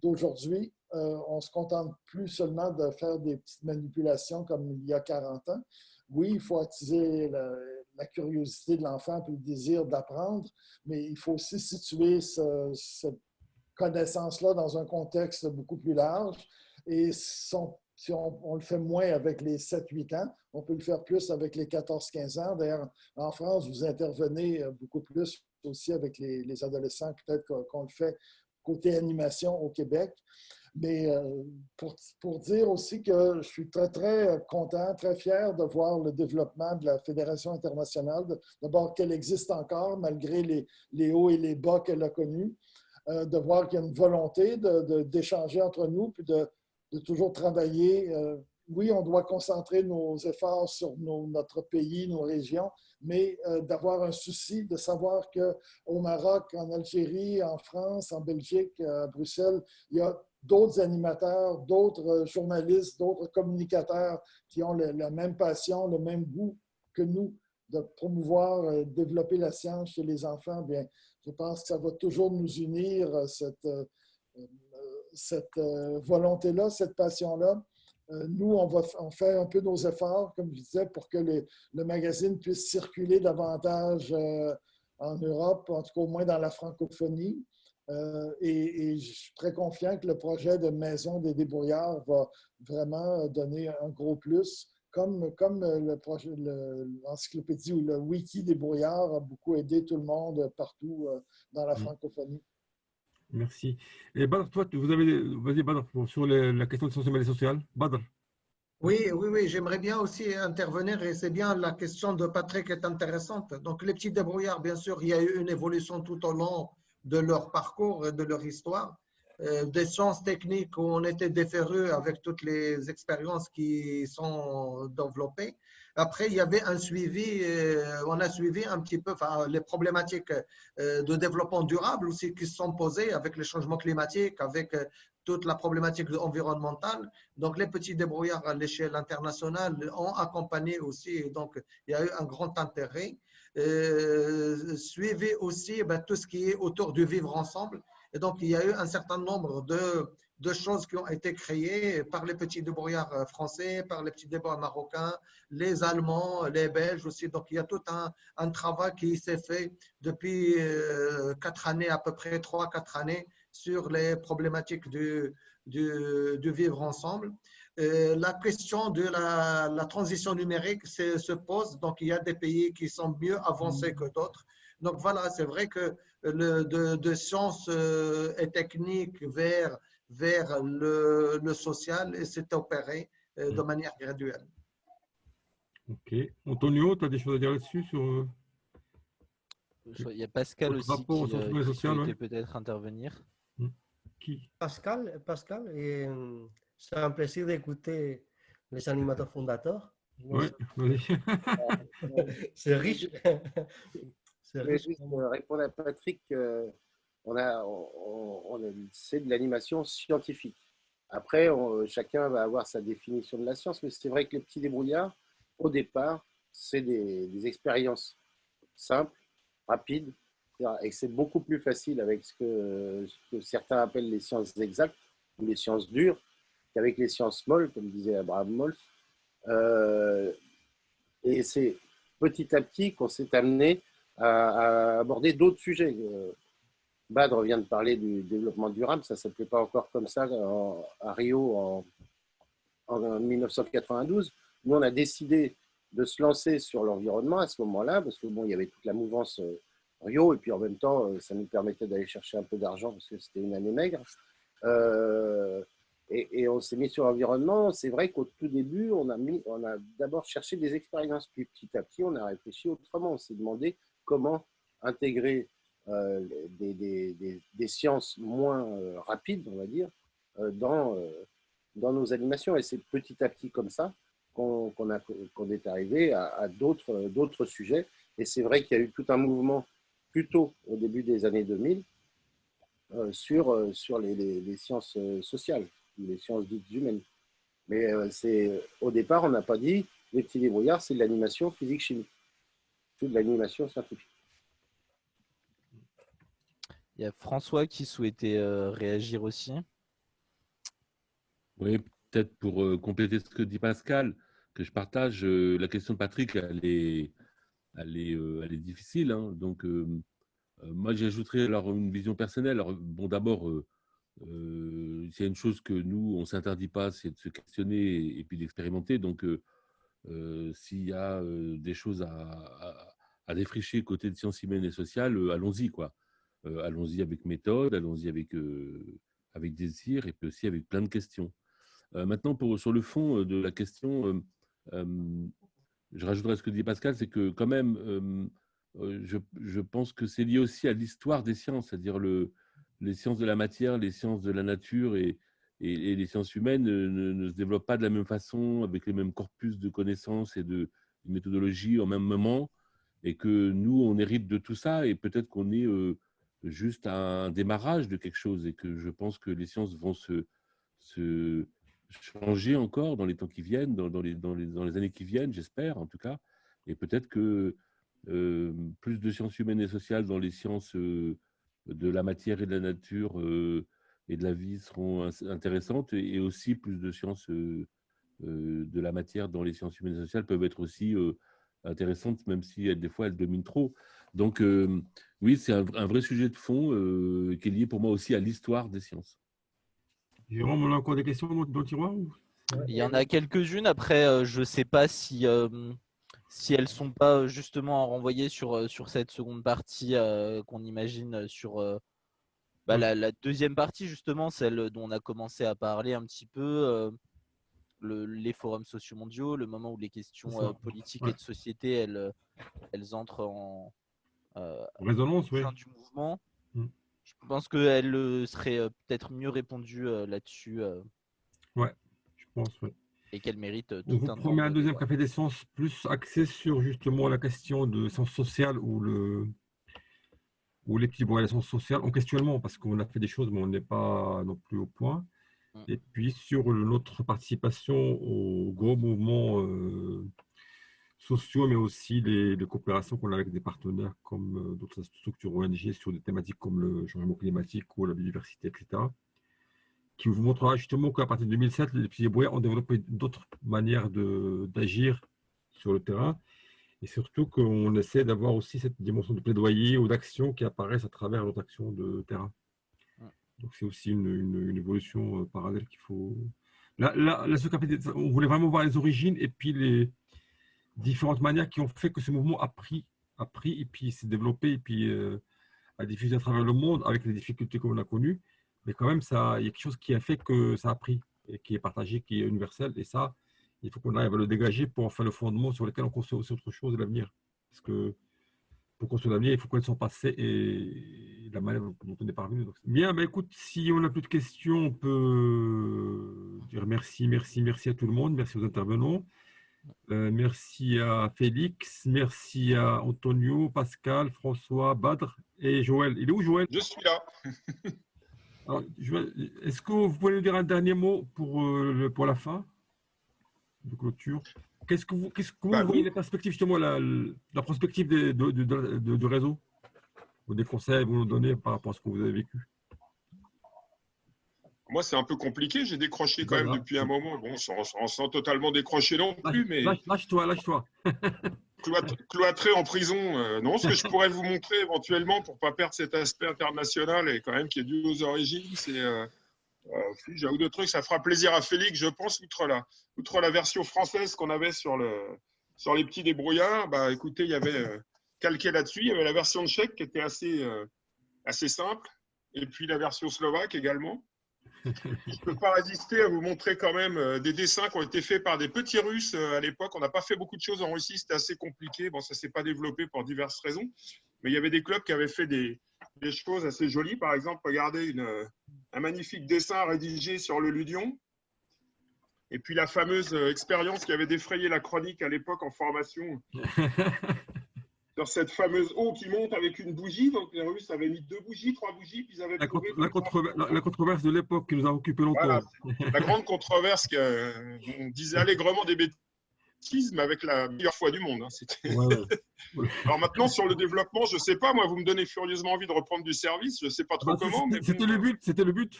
d'aujourd'hui. On ne se contente plus seulement de faire des petites manipulations comme il y a 40 ans. Oui, il faut attiser la curiosité de l'enfant et le désir d'apprendre, mais il faut aussi situer cette connaissance-là dans un contexte beaucoup plus large. Et si on le fait moins avec les 7-8 ans, on peut le faire plus avec les 14-15 ans. D'ailleurs, en France, vous intervenez beaucoup plus aussi avec les adolescents, peut-être qu'on le fait côté animation au Québec. Mais pour dire aussi que je suis très, très content, très fier de voir le développement de la Fédération internationale, d'abord qu'elle existe encore malgré les hauts et les bas qu'elle a connus, de voir qu'il y a une volonté d'échanger entre nous, puis de toujours travailler. Oui, on doit concentrer nos efforts sur notre pays, nos régions, mais d'avoir un souci de savoir qu'au Maroc, en Algérie, en France, en Belgique, à Bruxelles, il y a d'autres animateurs, d'autres journalistes, d'autres communicateurs qui ont la même passion, le même goût que nous de promouvoir, développer la science chez les enfants. Bien, je pense que ça va toujours nous unir, cette volonté-là, cette passion-là. Nous, on fait un peu nos efforts, comme je disais, pour que le magazine puisse circuler davantage en Europe, en tout cas au moins dans la francophonie. Et je suis très confiant que le projet de Maison des débrouillards va vraiment donner un gros plus, comme le projet, l'encyclopédie ou le wiki débrouillard a beaucoup aidé tout le monde partout dans la francophonie. Merci. Et Badr, toi, vas-y Badr, sur la question de sciences humaines et sociales. Badr. Oui, j'aimerais bien aussi intervenir et c'est bien la question de Patrick est intéressante. Donc les petits débrouillards, bien sûr, il y a eu une évolution tout au long de leur parcours et de leur histoire. Des sciences techniques où on était déférus avec toutes les expériences qui sont développées. Après, il y avait un suivi, on a suivi un petit peu les problématiques de développement durable aussi qui se sont posées avec les changements climatiques, avec toute la problématique environnementale. Donc, les petits débrouillards à l'échelle internationale ont accompagné aussi. Donc, il y a eu un grand intérêt. Suivi aussi tout ce qui est autour du vivre ensemble. Et donc, il y a eu un certain nombre de choses qui ont été créées par les petits débrouillards français, par les petits débrouillards marocains, les Allemands, les Belges aussi. Donc, il y a tout un travail qui s'est fait depuis 4 années, à peu près 3-4 années, sur les problématiques du vivre ensemble. La question de la transition numérique se pose. Donc, il y a des pays qui sont mieux avancés que d'autres. Donc, voilà, c'est vrai que de sciences et techniques vers le social, et c'est opéré de manière graduelle. Ok. Antonio, tu as des choses à dire là-dessus sur... Il y a Pascal aussi qui souhaitait peut-être intervenir. Qui? Pascal, c'est un plaisir d'écouter les animateurs fondateurs. Oui, c'est riche. Je vais juste répondre à Patrick. C'est de l'animation scientifique. Après, chacun va avoir sa définition de la science, mais c'est vrai que les petits débrouillards, au départ, c'est des expériences simples, rapides, et c'est beaucoup plus facile avec ce que certains appellent les sciences exactes ou les sciences dures qu'avec les sciences molles, comme disait Abraham Molf. Et c'est petit à petit qu'on s'est amené à aborder d'autres sujets. Badr vient de parler du développement durable, ça ne s'appelait pas encore comme ça à Rio en 1992, Nous, on a décidé de se lancer sur l'environnement à ce moment-là, parce que bon, il y avait toute la mouvance Rio, et puis en même temps, ça nous permettait d'aller chercher un peu d'argent, parce que c'était une année maigre. Et on s'est mis sur l'environnement. C'est vrai qu'au tout début, on a d'abord cherché des expériences, puis petit à petit, on a réfléchi autrement. On s'est demandé comment intégrer des sciences moins rapides, on va dire, dans nos animations. Et c'est petit à petit comme ça qu'on est arrivé à d'autres sujets. Et c'est vrai qu'il y a eu tout un mouvement plutôt au début des années 2000 sur les sciences sociales, les sciences dites humaines. Mais au départ, on n'a pas dit les petits débrouillards, c'est de l'animation physique-chimie. C'est de l'animation scientifique. Il y a François qui souhaitait réagir aussi. Oui, peut-être pour compléter ce que dit Pascal, que je partage, la question de Patrick, elle est difficile. Hein. Donc, moi, j'ajouterais alors une vision personnelle. Alors, bon, d'abord, s'il y a une chose que nous, on ne s'interdit pas, c'est de se questionner et puis d'expérimenter. Donc, s'il y a des choses à défricher côté de sciences humaines et sociales, allons-y, quoi. Allons-y avec méthode, allons-y avec désir et puis aussi avec plein de questions. Maintenant, sur le fond de la question, je rajouterais ce que dit Pascal, c'est que quand même, je pense que c'est lié aussi à l'histoire des sciences, c'est-à-dire les sciences de la matière, les sciences de la nature et les sciences humaines ne se développent pas de la même façon, avec les mêmes corpus de connaissances et de méthodologies au même moment, et que nous, on hérite de tout ça, et peut-être qu'on est juste à un démarrage de quelque chose, et que je pense que les sciences vont se changer encore dans les temps qui viennent, dans les années qui viennent, j'espère en tout cas, et peut-être que plus de sciences humaines et sociales dans les sciences de la matière et de la nature et de la vie seront intéressantes, et aussi plus de sciences de la matière dans les sciences humaines et sociales peuvent être aussi intéressantes, même si des fois elles dominent trop. Donc oui, c'est un vrai sujet de fond qui est lié pour moi aussi à l'histoire des sciences. Jérôme, on a encore des questions dans le tiroir ou... Il y en a quelques-unes. Après, je ne sais pas si elles ne sont pas justement renvoyées sur cette seconde partie qu'on imagine sur la deuxième partie, justement, celle dont on a commencé à parler un petit peu, les forums sociomondiaux, le moment où les questions politiques et de société, elles entrent en résonance, au sein du mouvement. Je pense qu'elle serait peut-être mieux répondue là-dessus. Ouais, je pense, oui. Et qu'elle mérite tout on vous un promet un deuxième débat. café des sciences plus axé sur justement la question de sciences sociales ou l'équilibre des sciences sociales en questionnement, parce qu'on a fait des choses, mais on n'est pas non plus au point. Et puis sur notre participation aux gros mouvements sociaux, mais aussi les coopérations qu'on a avec des partenaires comme d'autres structures ONG sur des thématiques comme le changement climatique ou la biodiversité, etc., qui vous montrera justement qu'à partir de 2007, les petits débrouillards ont développé d'autres manières d'agir sur le terrain, et surtout qu'on essaie d'avoir aussi cette dimension de plaidoyer ou d'action qui apparaissent à travers notre action de terrain. Donc c'est aussi une évolution parallèle qu'il faut... Là, on voulait vraiment voir les origines et puis les différentes manières qui ont fait que ce mouvement a pris et puis s'est développé et puis a diffusé à travers le monde avec les difficultés qu'on a connues. Mais quand même, il y a quelque chose qui a fait que ça a pris et qui est partagé, qui est universel. Et ça, il faut qu'on arrive à le dégager pour en faire le fondement sur lequel on construit aussi autre chose de l'avenir. Parce que pour construire l'avenir, il faut connaître son passé et la manière dont on est parvenu. Donc, bien, bah, écoute, si on n'a plus de questions, on peut dire merci à tout le monde, merci aux intervenants. Merci à Félix, merci à Antonio, Pascal, François, Badr et Joël. Il est où, Joël? Je suis là. Est-ce que vous pouvez nous dire un dernier mot pour la fin de clôture? Comment vous voyez les perspectives, justement, la prospective de réseau? Ou des conseils vous nous donnez par rapport à ce que vous avez vécu? Moi, c'est un peu compliqué. J'ai décroché quand même depuis un moment. Bon, sans totalement décrocher non plus, mais... Lâche-toi. Cloîtré en prison. Non, ce que je pourrais vous montrer éventuellement pour ne pas perdre cet aspect international et quand même qui est dû aux origines, c'est J'ai un ou deux trucs, ça fera plaisir à Félix, je pense, outre la version française qu'on avait sur les petits débrouillards. Bah, écoutez, il y avait calqué là-dessus, il y avait la version tchèque qui était assez simple, et puis la version slovaque également. Je ne peux pas résister à vous montrer quand même des dessins qui ont été faits par des petits Russes à l'époque. On n'a pas fait beaucoup de choses en Russie, c'était assez compliqué. Bon, ça ne s'est pas développé pour diverses raisons, mais il y avait des clubs qui avaient fait des choses assez jolies. Par exemple, regardez un magnifique dessin rédigé sur le Ludion. Et puis la fameuse expérience qui avait défrayé la chronique à l'époque en formation sur cette fameuse eau qui monte avec une bougie. Donc les Russes avaient mis 2 bougies, 3 bougies, puis ils avaient trouvé la controverse de l'époque qui nous a occupé longtemps. Voilà, la grande controverse on disait allègrement des bêtises, mais avec la meilleure foi du monde. Alors maintenant, sur le développement, je ne sais pas, moi, vous me donnez furieusement envie de reprendre du service, je ne sais pas trop comment. C'était le but.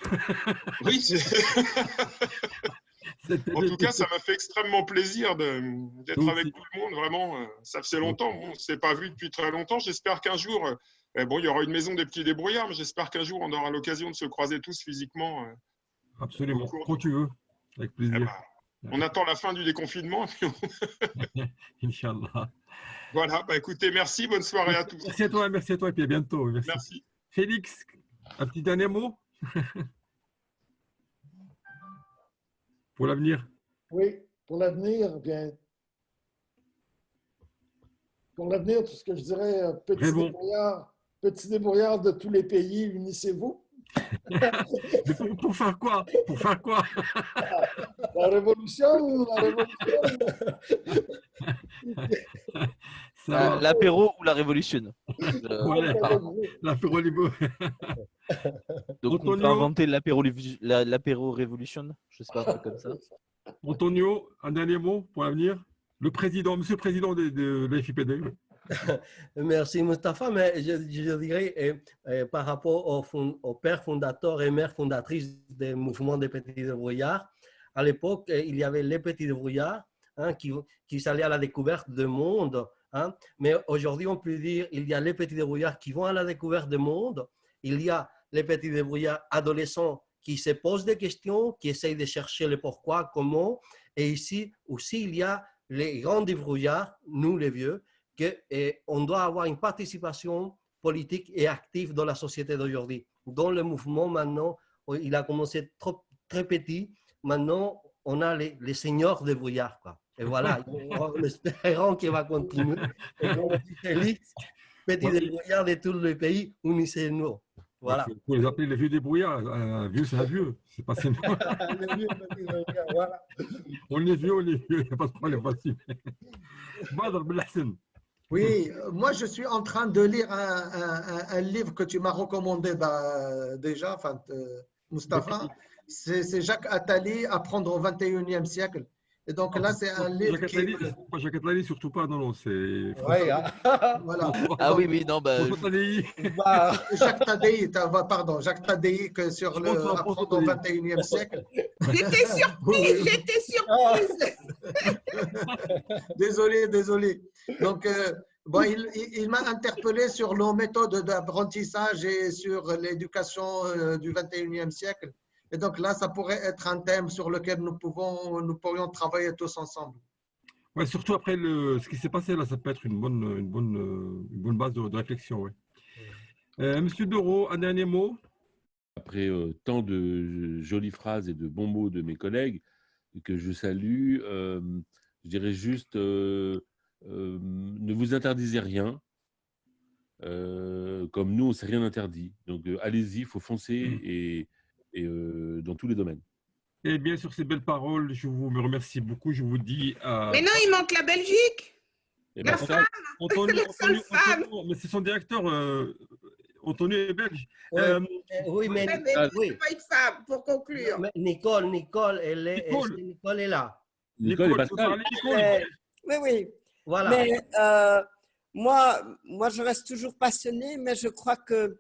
Oui, en tout cas, ça m'a fait extrêmement plaisir d'être avec tout le monde. Vraiment, ça faisait longtemps. On ne s'est pas vu depuis très longtemps. J'espère qu'un jour, il y aura une maison des petits débrouillards, mais j'espère qu'un jour, on aura l'occasion de se croiser tous physiquement. Absolument, quand tu veux, avec plaisir. On attend la fin du déconfinement. Inch'Allah. Voilà, écoutez, merci, bonne soirée à tous. Merci à toi, et puis à bientôt. Merci. Félix, un petit dernier mot pour l'avenir? Oui, pour l'avenir, bien. Pour l'avenir, tout ce que je dirais, petits débrouillards de tous les pays, unissez-vous. Pour faire quoi? La révolution. L'apéro ou la révolution. L'apéro libre. Donc on peut inventer l'apéro révolution. Je sais pas, un peu comme ça. Antonio, un dernier mot pour l'avenir? Monsieur le président de la FIPD. Merci Mustapha, mais je dirais par rapport aux pères fondateurs et mères fondatrices des mouvements des petits débrouillards, à l'époque, il y avait les petits débrouillards qui allaient à la découverte du monde. Mais aujourd'hui, on peut dire qu'il y a les petits débrouillards qui vont à la découverte du monde. Il y a les petits débrouillards adolescents qui se posent des questions, qui essayent de chercher le pourquoi, comment. Et ici aussi, il y a les grands débrouillards, nous les vieux, qu'on doit avoir une participation politique et active dans la société d'aujourd'hui. Dans le mouvement, maintenant, il a commencé très petit. Maintenant, on a les seniors débrouillards, quoi. Et voilà, en espérant qu'il va continuer. Et comme dit Félix, petits débrouillards de tous les pays, unissez-nous. Voilà. Il faut les appeler les vieux débrouillards. Un vieux, c'est un vieux. C'est pas senior. Voilà. On est vieux, il n'y a pas de problème possible. Oui, moi je suis en train de lire un livre que tu m'as recommandé déjà, Mustapha. C'est Jacques Attali, Apprendre au 21e siècle. Et donc là, c'est un livre Pas Jacques Attali, surtout pas, non, c'est... Voilà. Ah oui, non, Jacques Tadei, Jacques Tadei sur le Apprendre au 21e siècle. J'étais surprise. Désolé. Donc, il m'a interpellé sur nos méthodes d'apprentissage et sur l'éducation du 21e siècle. Et donc là, ça pourrait être un thème sur lequel nous pourrions travailler tous ensemble. Ouais, surtout après ce qui s'est passé là, ça peut être une bonne base de réflexion. Ouais. Monsieur Doro, un dernier mot? Après tant de jolies phrases et de bons mots de mes collègues que je salue, je dirais juste ne vous interdisez rien. Comme nous, on ne s'est rien interdit. Donc allez-y, il faut foncer et dans tous les domaines. Et bien sur ces belles paroles, je vous remercie beaucoup. Je vous dis. Mais non, il manque la Belgique. La femme. Mais c'est son directeur. Antonio est belge. Oui, mais oui. Pas une femme pour conclure. Mais Nicole, elle est là. Nicole est Pascal. Oui. Voilà. Mais moi, je reste toujours passionnée, mais je crois que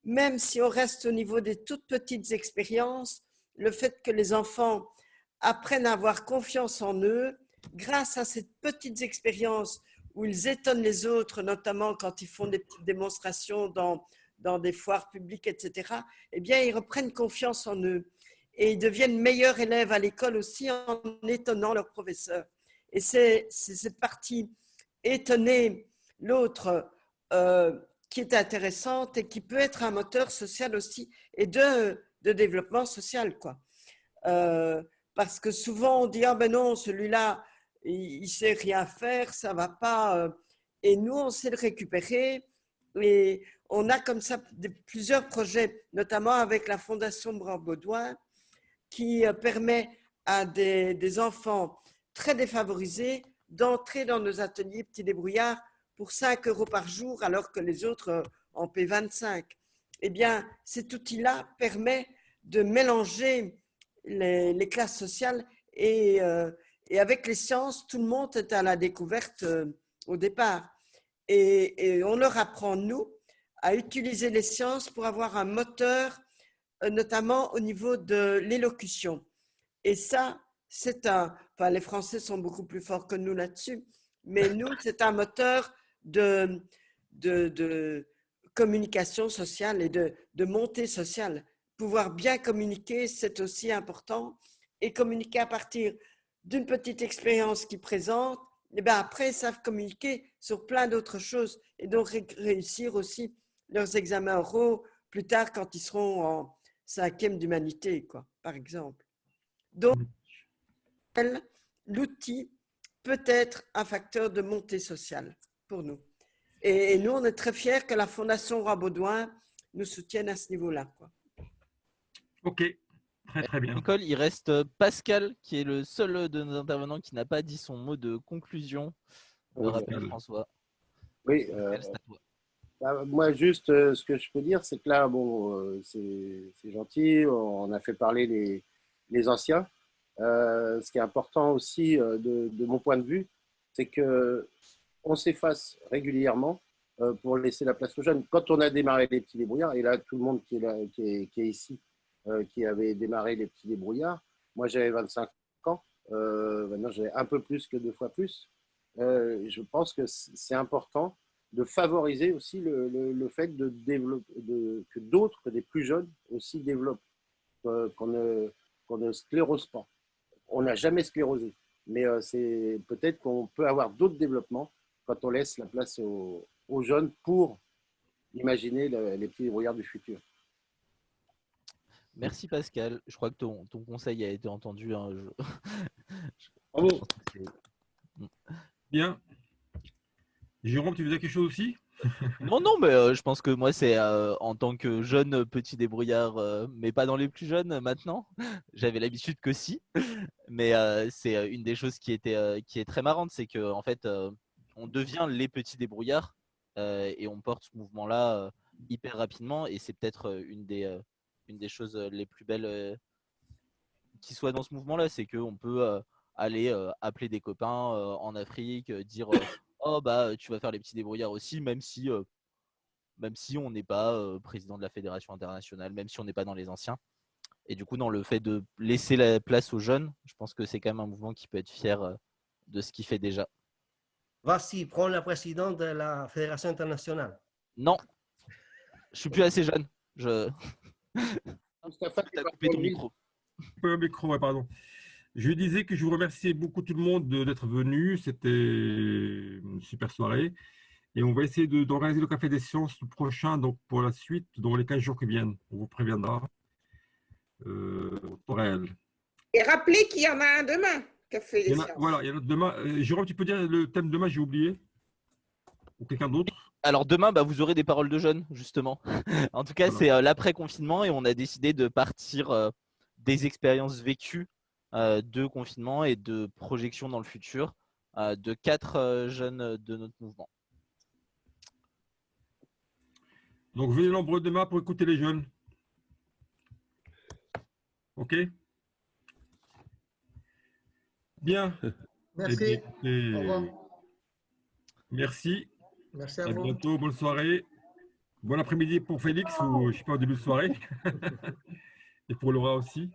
même si on reste au niveau des toutes petites expériences, le fait que les enfants apprennent à avoir confiance en eux, grâce à ces petites expériences où ils étonnent les autres, notamment quand ils font des petites démonstrations dans des foires publiques, etc., eh bien, ils reprennent confiance en eux. et ils deviennent meilleurs élèves à l'école aussi en étonnant leurs professeurs. Et c'est cette partie étonner l'autre qui est intéressante et qui peut être un moteur social aussi et de développement social, quoi. Parce que souvent on dit ah ben non, celui-là il sait rien faire, ça va pas, et nous on sait le récupérer. Et on a comme ça plusieurs projets, notamment avec la Fondation Brand-Baudouin, qui permet à des enfants très défavorisés d'entrer dans nos ateliers petits débrouillards pour 5 € par jour, alors que les autres en paient 25. Eh bien, cet outil-là permet de mélanger les classes sociales et avec les sciences, tout le monde est à la découverte au départ. Et on leur apprend, nous, à utiliser les sciences pour avoir un moteur, notamment au niveau de l'élocution. Et ça, enfin, les Français sont beaucoup plus forts que nous là-dessus, mais nous, c'est un moteur de communication sociale et de montée sociale. Pouvoir bien communiquer, c'est aussi important. Et communiquer à partir d'une petite expérience qu'ils présentent, et bien après, ils savent communiquer sur plein d'autres choses et donc réussir aussi leurs examens oraux plus tard quand ils seront en 5e d'humanité, quoi, par exemple. Donc, l'outil peut être un facteur de montée sociale pour nous. Et nous, on est très fiers que la Fondation Brand-Baudouin nous soutienne à ce niveau-là, quoi. Ok, très bien. Nicole, il reste Pascal, qui est le seul de nos intervenants qui n'a pas dit son mot de conclusion. Le rappel, François. Oui, Pascal, c'est à toi. moi, juste, ce que je peux dire, c'est que là, bon, c'est gentil, on a fait parler les anciens. Ce qui est important aussi, de mon point de vue, c'est qu'on s'efface régulièrement pour laisser la place aux jeunes. Quand on a démarré les petits débrouillards, et là, tout le monde qui est, là, qui est ici, qui avait démarré les petits débrouillards, moi, j'avais 25 ans, maintenant, j'ai un peu plus que 2 fois plus. Je pense que c'est important de favoriser aussi le fait de développer, que d'autres, que des plus jeunes aussi développent, qu'on ne sclérose pas. On n'a jamais sclérosé, mais c'est peut-être qu'on peut avoir d'autres développements quand on laisse la place aux jeunes pour imaginer les petits débrouillards du futur. Merci Pascal. Je crois que ton conseil a été entendu. Hein. Bravo. Bien. Jérôme, tu veux dire quelque chose aussi? Non, mais je pense que moi, c'est en tant que jeune petit débrouillard, mais pas dans les plus jeunes maintenant. J'avais l'habitude que si. Mais c'est une des choses qui est très marrante, c'est qu'en fait, on devient les petits débrouillards et on porte ce mouvement-là hyper rapidement. Et c'est peut-être une des choses les plus belles qui soit dans ce mouvement-là, c'est qu'on peut aller appeler des copains en Afrique, dire oh bah tu vas faire les petits débrouillards aussi, même si on n'est pas président de la fédération internationale, même si on n'est pas dans les anciens. Et du coup, dans le fait de laisser la place aux jeunes, je pense que c'est quand même un mouvement qui peut être fier de ce qu'il fait déjà. Vas-y, prends la présidente de la fédération internationale. Non, je suis plus assez jeune. Mustapha, tu as coupé ton micro. Ouais, pardon. Je disais que je vous remercie beaucoup tout le monde d'être venu. C'était une super soirée. Et on va essayer d'organiser le Café des Sciences le prochain, donc pour la suite, dans les 15 jours qui viennent. On vous préviendra pour elle. Et rappelez qu'il y en a un demain, Café des Sciences. Voilà, il y en a demain. Jérôme, tu peux dire le thème demain, j'ai oublié? Ou quelqu'un d'autre? Alors demain, vous aurez des paroles de jeunes, justement. En tout cas, c'est l'après-confinement et on a décidé de partir des expériences vécues de confinement et de projection dans le futur de 4 jeunes de notre mouvement. Donc, venez nombreux demain pour écouter les jeunes. OK? Bien. Merci. Au revoir. Merci. Merci à À vous. bientôt. Bonne soirée. Bon après-midi pour Félix, ou je ne sais pas, au début de soirée. Et pour Laura aussi.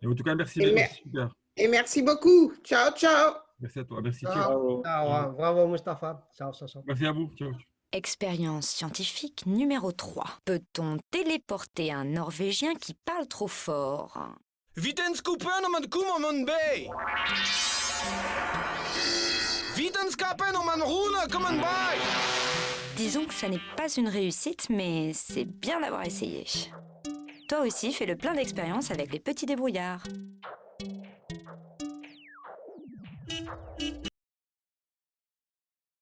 Et en tout cas, merci. Super. Et merci beaucoup. Ciao, ciao. Merci à toi. Merci. Ciao. Ciao. Bravo, Mustapha. Ciao, ciao, ciao. Merci à vous. Ciao. Expérience scientifique numéro 3. Peut-on téléporter un Norvégien qui parle trop fort? Vitens coupen om een koem om een bij. Vitens kapen om een roene comme een bij. Disons que ça n'est pas une réussite, mais c'est bien d'avoir essayé. Toi aussi, fais le plein d'expérience avec les petits débrouillards.